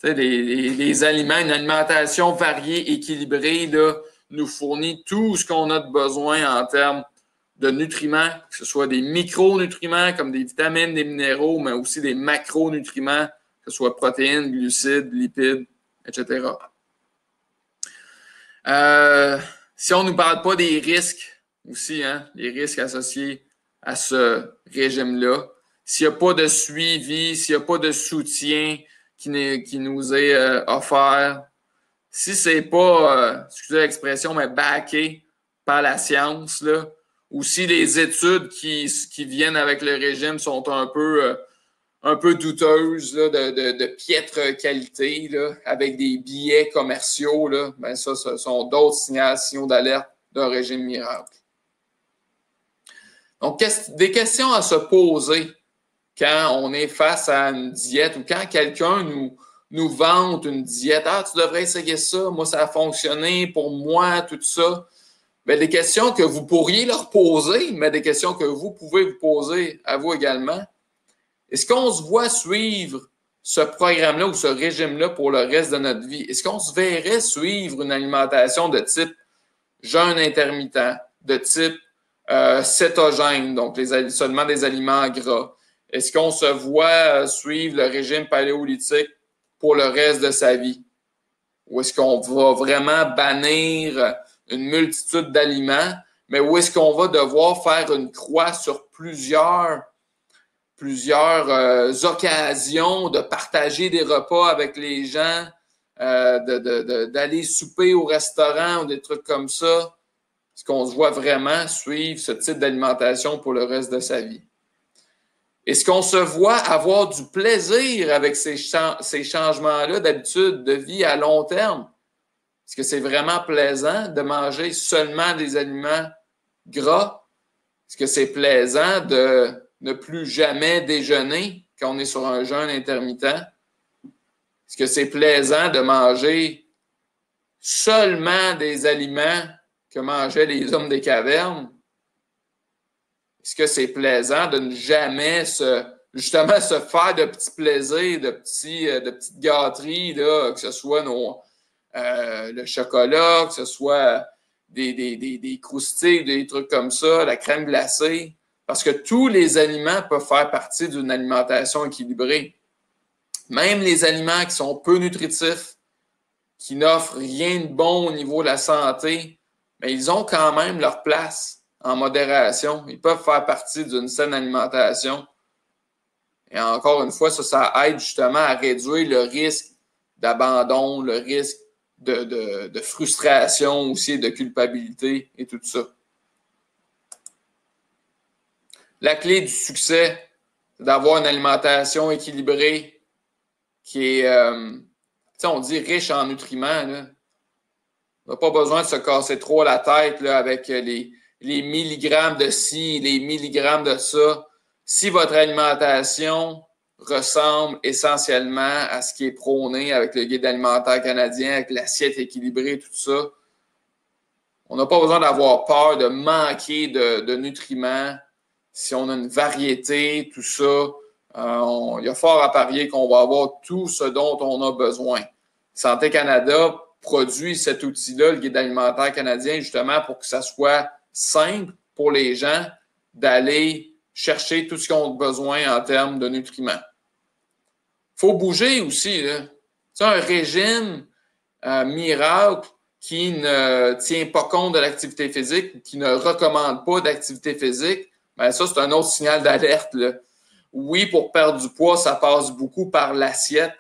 Tu sais, les aliments, une alimentation variée, équilibrée, là, nous fournit tout ce qu'on a de besoin en termes de nutriments, que ce soit des micronutriments comme des vitamines, des minéraux, mais aussi des macronutriments, que ce soit protéines, glucides, lipides, etc. Si on ne nous parle pas des risques aussi, les risques associés à ce régime-là, s'il n'y a pas de suivi, s'il n'y a pas de soutien qui nous est offert, si c'est pas, excusez l'expression, mais backé par la science, là, ou si les études qui viennent avec le régime sont un peu douteuses, là, de piètre qualité, là, avec des billets commerciaux, là, ben ça, ce sont d'autres signaux d'alerte d'un régime miracle. Donc, des questions à se poser quand on est face à une diète ou quand quelqu'un nous vante une diète. Ah, tu devrais essayer ça, moi, ça a fonctionné pour moi, tout ça. Bien, des questions que vous pourriez leur poser, mais des questions que vous pouvez vous poser à vous également. Est-ce qu'on se voit suivre ce programme-là ou ce régime-là pour le reste de notre vie? Est-ce qu'on se verrait suivre une alimentation de type jeûne intermittent, de type cétogène, donc seulement des aliments gras? Est-ce qu'on se voit suivre le régime paléolithique pour le reste de sa vie? Ou est-ce qu'on va vraiment bannir une multitude d'aliments, mais où est-ce qu'on va devoir faire une croix sur plusieurs occasions de partager des repas avec les gens, d'aller souper au restaurant ou des trucs comme ça? Est-ce qu'on se voit vraiment suivre ce type d'alimentation pour le reste de sa vie? Est-ce qu'on se voit avoir du plaisir avec ces changements-là d'habitude de vie à long terme? Est-ce que c'est vraiment plaisant de manger seulement des aliments gras? Est-ce que c'est plaisant de ne plus jamais déjeuner quand on est sur un jeûne intermittent? Est-ce que c'est plaisant de manger seulement des aliments que mangeaient les hommes des cavernes? Est-ce que c'est plaisant de ne jamais se justement se faire de petits plaisirs, de petites gâteries, là, que ce soit le chocolat, que ce soit des croustilles, des trucs comme ça, la crème glacée, parce que tous les aliments peuvent faire partie d'une alimentation équilibrée. Même les aliments qui sont peu nutritifs, qui n'offrent rien de bon au niveau de la santé, mais ils ont quand même leur place en modération. Ils peuvent faire partie d'une saine alimentation. Et encore une fois, ça aide justement à réduire le risque d'abandon, le risque de frustration aussi, de culpabilité et tout ça. La clé du succès, c'est d'avoir une alimentation équilibrée qui est, on dit riche en nutriments. Là. On n'a pas besoin de se casser trop la tête là, avec les milligrammes de ci, les milligrammes de ça. Si votre alimentation ressemble essentiellement à ce qui est prôné avec le guide alimentaire canadien, avec l'assiette équilibrée, tout ça, on n'a pas besoin d'avoir peur de manquer de nutriments. Si on a une variété, tout ça, il y a fort à parier qu'on va avoir tout ce dont on a besoin. Santé Canada produit cet outil-là, le guide alimentaire canadien, justement pour que ça soit simple pour les gens d'aller chercher tout ce qu'ils ont besoin en termes de nutriments. Il faut bouger aussi. C'est un régime miracle qui ne tient pas compte de l'activité physique, qui ne recommande pas d'activité physique. Ben ça, c'est un autre signal d'alerte. Oui, pour perdre du poids, ça passe beaucoup par l'assiette,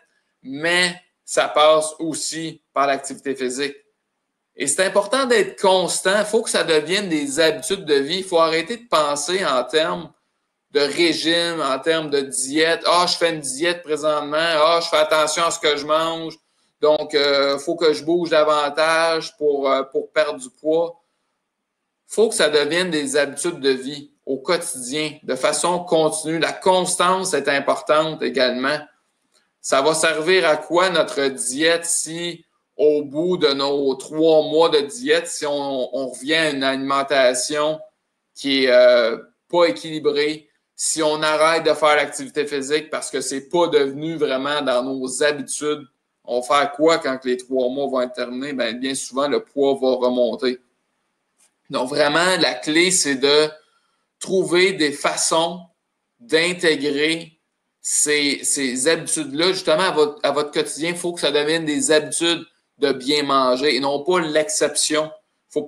mais ça passe aussi par l'activité physique. Et c'est important d'être constant. Il faut que ça devienne des habitudes de vie. Il faut arrêter de penser en termes de régime, en termes de diète. Ah, je fais une diète présentement. Ah, je fais attention à ce que je mange. Donc, il faut que je bouge davantage pour perdre du poids. Il faut que ça devienne des habitudes de vie au quotidien, de façon continue. La constance est importante également. Ça va servir à quoi notre diète si, au bout de nos 3 mois de diète, si on revient à une alimentation qui est pas équilibrée, si on arrête de faire l'activité physique parce que c'est pas devenu vraiment dans nos habitudes, on va faire quoi quand les 3 mois vont être terminés? Bien souvent, le poids va remonter. Donc, vraiment, la clé, c'est de trouver des façons d'intégrer ces habitudes-là, justement, à votre quotidien. Il faut que ça devienne des habitudes de bien manger et non pas l'exception. Il ne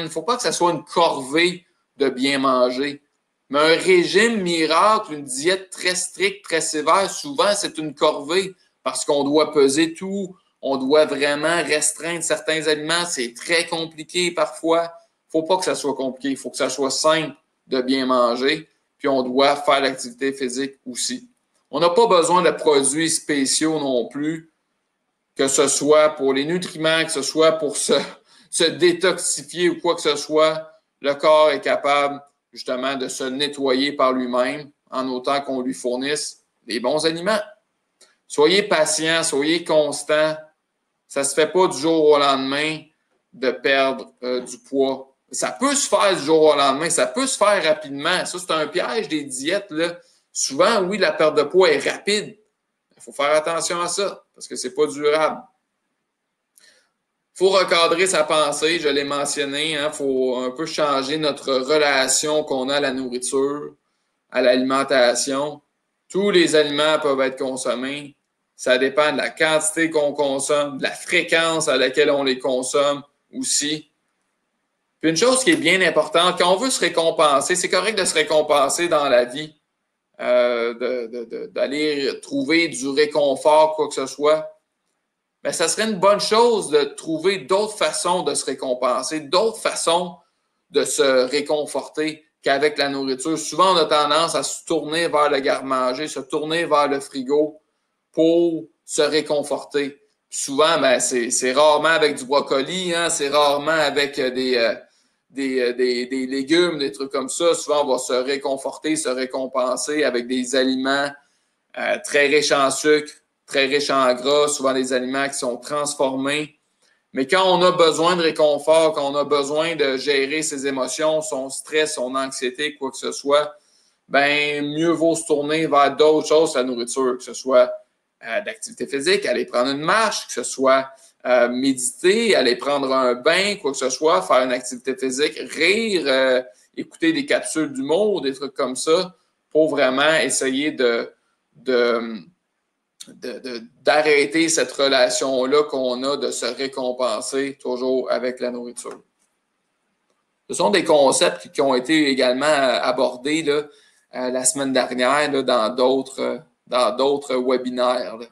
faut pas que ça soit une corvée de bien manger. Mais un régime miracle, une diète très stricte, très sévère, souvent, c'est une corvée parce qu'on doit peser tout, on doit vraiment restreindre certains aliments. C'est très compliqué parfois. Il ne faut pas que ça soit compliqué. Il faut que ça soit simple de bien manger. Puis on doit faire l'activité physique aussi. On n'a pas besoin de produits spéciaux non plus, que ce soit pour les nutriments, que ce soit pour se détoxifier ou quoi que ce soit. Le corps est capable justement de se nettoyer par lui-même en autant qu'on lui fournisse des bons aliments. Soyez patient, soyez constant. Ça ne se fait pas du jour au lendemain de perdre du poids. Ça peut se faire du jour au lendemain, ça peut se faire rapidement. Ça, c'est un piège des diètes, là. Souvent, oui, la perte de poids est rapide. Il faut faire attention à ça parce que ce n'est pas durable. Il faut recadrer sa pensée, je l'ai mentionné. Il faut un peu changer notre relation qu'on a à la nourriture, à l'alimentation. Tous les aliments peuvent être consommés. Ça dépend de la quantité qu'on consomme, de la fréquence à laquelle on les consomme aussi. Puis une chose qui est bien importante, quand on veut se récompenser, c'est correct de se récompenser dans la vie, d'aller trouver du réconfort, quoi que ce soit. Mais ça serait une bonne chose de trouver d'autres façons de se récompenser, d'autres façons de se réconforter qu'avec la nourriture. Souvent, on a tendance à se tourner vers le garde-manger, se tourner vers le frigo pour se réconforter. Souvent, c'est rarement avec du brocoli, hein, c'est rarement avec des légumes, des trucs comme ça. Souvent, on va se réconforter, se récompenser avec des aliments très riches en sucre, très riches en gras, souvent des aliments qui sont transformés. Mais quand on a besoin de réconfort, quand on a besoin de gérer ses émotions, son stress, son anxiété, quoi que ce soit, ben mieux vaut se tourner vers d'autres choses que la nourriture, que ce soit d'activité physique, aller prendre une marche, que ce soit méditer, aller prendre un bain, quoi que ce soit, faire une activité physique, rire, écouter des capsules d'humour, des trucs comme ça, pour vraiment essayer d'arrêter cette relation-là qu'on a de se récompenser toujours avec la nourriture. Ce sont des concepts qui ont été également abordés là, la semaine dernière là, dans d'autres webinaires. Là.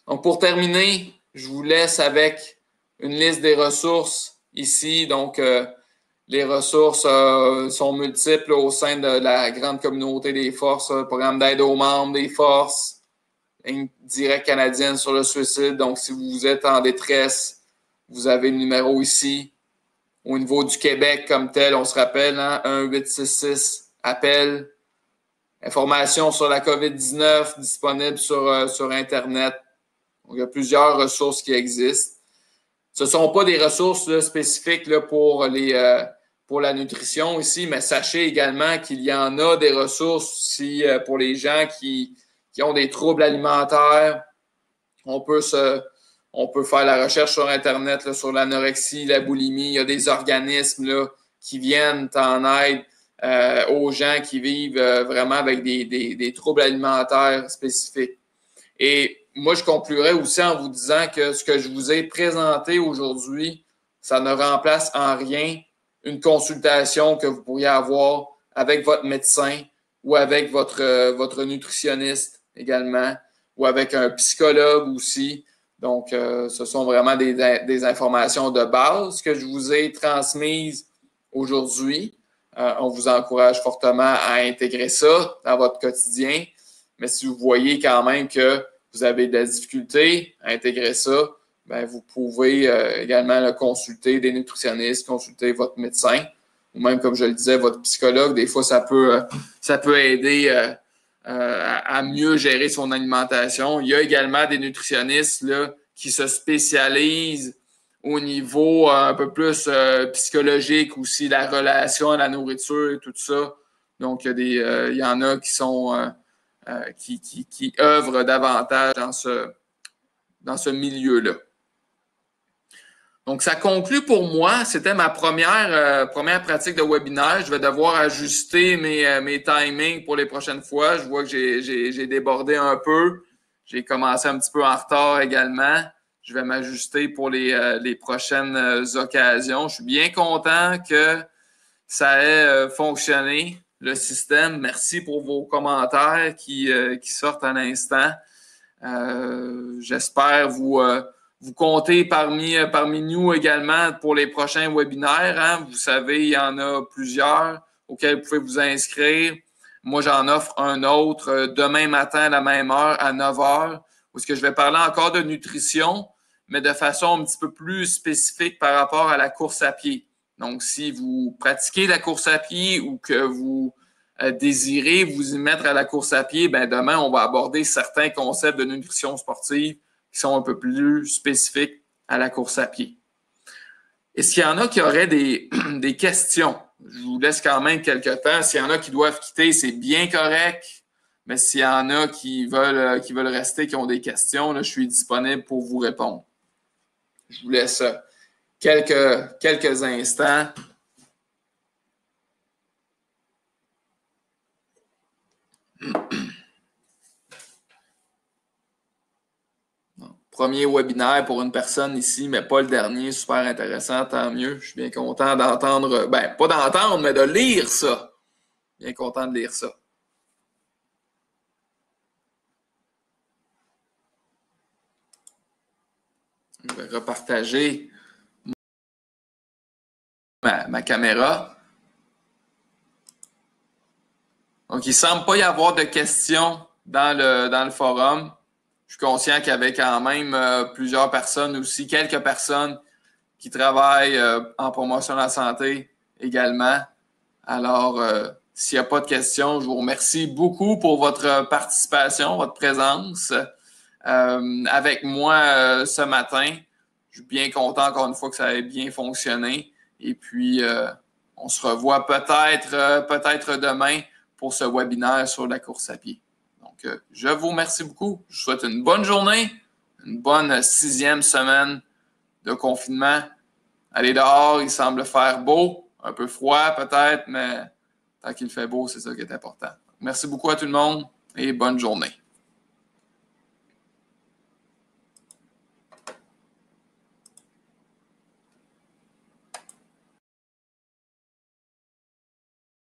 Donc, pour terminer, je vous laisse avec une liste des ressources ici. Donc, les ressources sont multiples au sein de la grande communauté des forces, programme d'aide aux membres des forces, ligne directe canadienne sur le suicide. Donc, si vous êtes en détresse, vous avez le numéro ici. Au niveau du Québec comme tel, on se rappelle, hein, 1-866 appel. Informations sur la COVID-19 disponibles sur Internet. Donc, il y a plusieurs ressources qui existent. Ce ne sont pas des ressources là, spécifiques là, pour la nutrition ici, mais sachez également qu'il y en a des ressources aussi pour les gens qui ont des troubles alimentaires. On peut faire la recherche sur Internet là, sur l'anorexie, la boulimie. Il y a des organismes là, qui viennent en aide aux gens qui vivent vraiment avec des troubles alimentaires spécifiques. Et moi, je conclurai aussi en vous disant que ce que je vous ai présenté aujourd'hui, ça ne remplace en rien une consultation que vous pourriez avoir avec votre médecin ou avec votre nutritionniste également ou avec un psychologue aussi. Donc, ce sont vraiment des informations de base que je vous ai transmises aujourd'hui. On vous encourage fortement à intégrer ça dans votre quotidien. Mais si vous voyez quand même que vous avez de la difficulté à intégrer ça, ben vous pouvez également là, consulter des nutritionnistes, consulter votre médecin, ou même, comme je le disais, votre psychologue. Des fois, ça peut aider à mieux gérer son alimentation. Il y a également des nutritionnistes là, qui se spécialisent au niveau un peu plus psychologique aussi, la relation à la nourriture et tout ça. Donc, il y en a qui sont qui œuvrent davantage dans ce milieu-là. Donc, ça conclut pour moi. C'était ma première pratique de webinaire. Je vais devoir ajuster mes timings pour les prochaines fois. Je vois que j'ai débordé un peu. J'ai commencé un petit peu en retard également. Je vais m'ajuster pour les prochaines occasions. Je suis bien content que ça ait fonctionné, le système. Merci pour vos commentaires qui sortent à l'instant. J'espère vous compter parmi nous également pour les prochains webinaires. Hein. Vous savez, il y en a plusieurs auxquels vous pouvez vous inscrire. Moi, j'en offre un autre demain matin à la même heure, à 9 heures, où je vais parler encore de nutrition, mais de façon un petit peu plus spécifique par rapport à la course à pied. Donc, si vous pratiquez la course à pied ou que vous désirez vous y mettre à la course à pied, ben demain, on va aborder certains concepts de nutrition sportive qui sont un peu plus spécifiques à la course à pied. Est-ce qu'il y en a qui auraient des questions? Je vous laisse quand même quelques temps. S'il y en a qui doivent quitter, c'est bien correct. Mais s'il y en a qui veulent rester, qui ont des questions, là, je suis disponible pour vous répondre. Je vous laisse quelques instants. Premier webinaire pour une personne ici, mais pas le dernier. Super intéressant, tant mieux. Je suis bien content d'entendre, ben, pas d'entendre, mais de lire ça. Bien content de lire ça. Je vais repartager ma caméra. Donc, il ne semble pas y avoir de questions dans le forum. Je suis conscient qu'il y avait quand même plusieurs personnes aussi, quelques personnes qui travaillent en promotion de la santé également. Alors, s'il n'y a pas de questions, je vous remercie beaucoup pour votre participation, votre présence avec moi ce matin. Je suis bien content encore une fois que ça ait bien fonctionné. Et puis, on se revoit peut-être demain pour ce webinaire sur la course à pied. Donc, je vous remercie beaucoup. Je vous souhaite une bonne journée, une bonne 6e semaine de confinement. Allez dehors, il semble faire beau, un peu froid peut-être, mais tant qu'il fait beau, c'est ça qui est important. Merci beaucoup à tout le monde et bonne journée.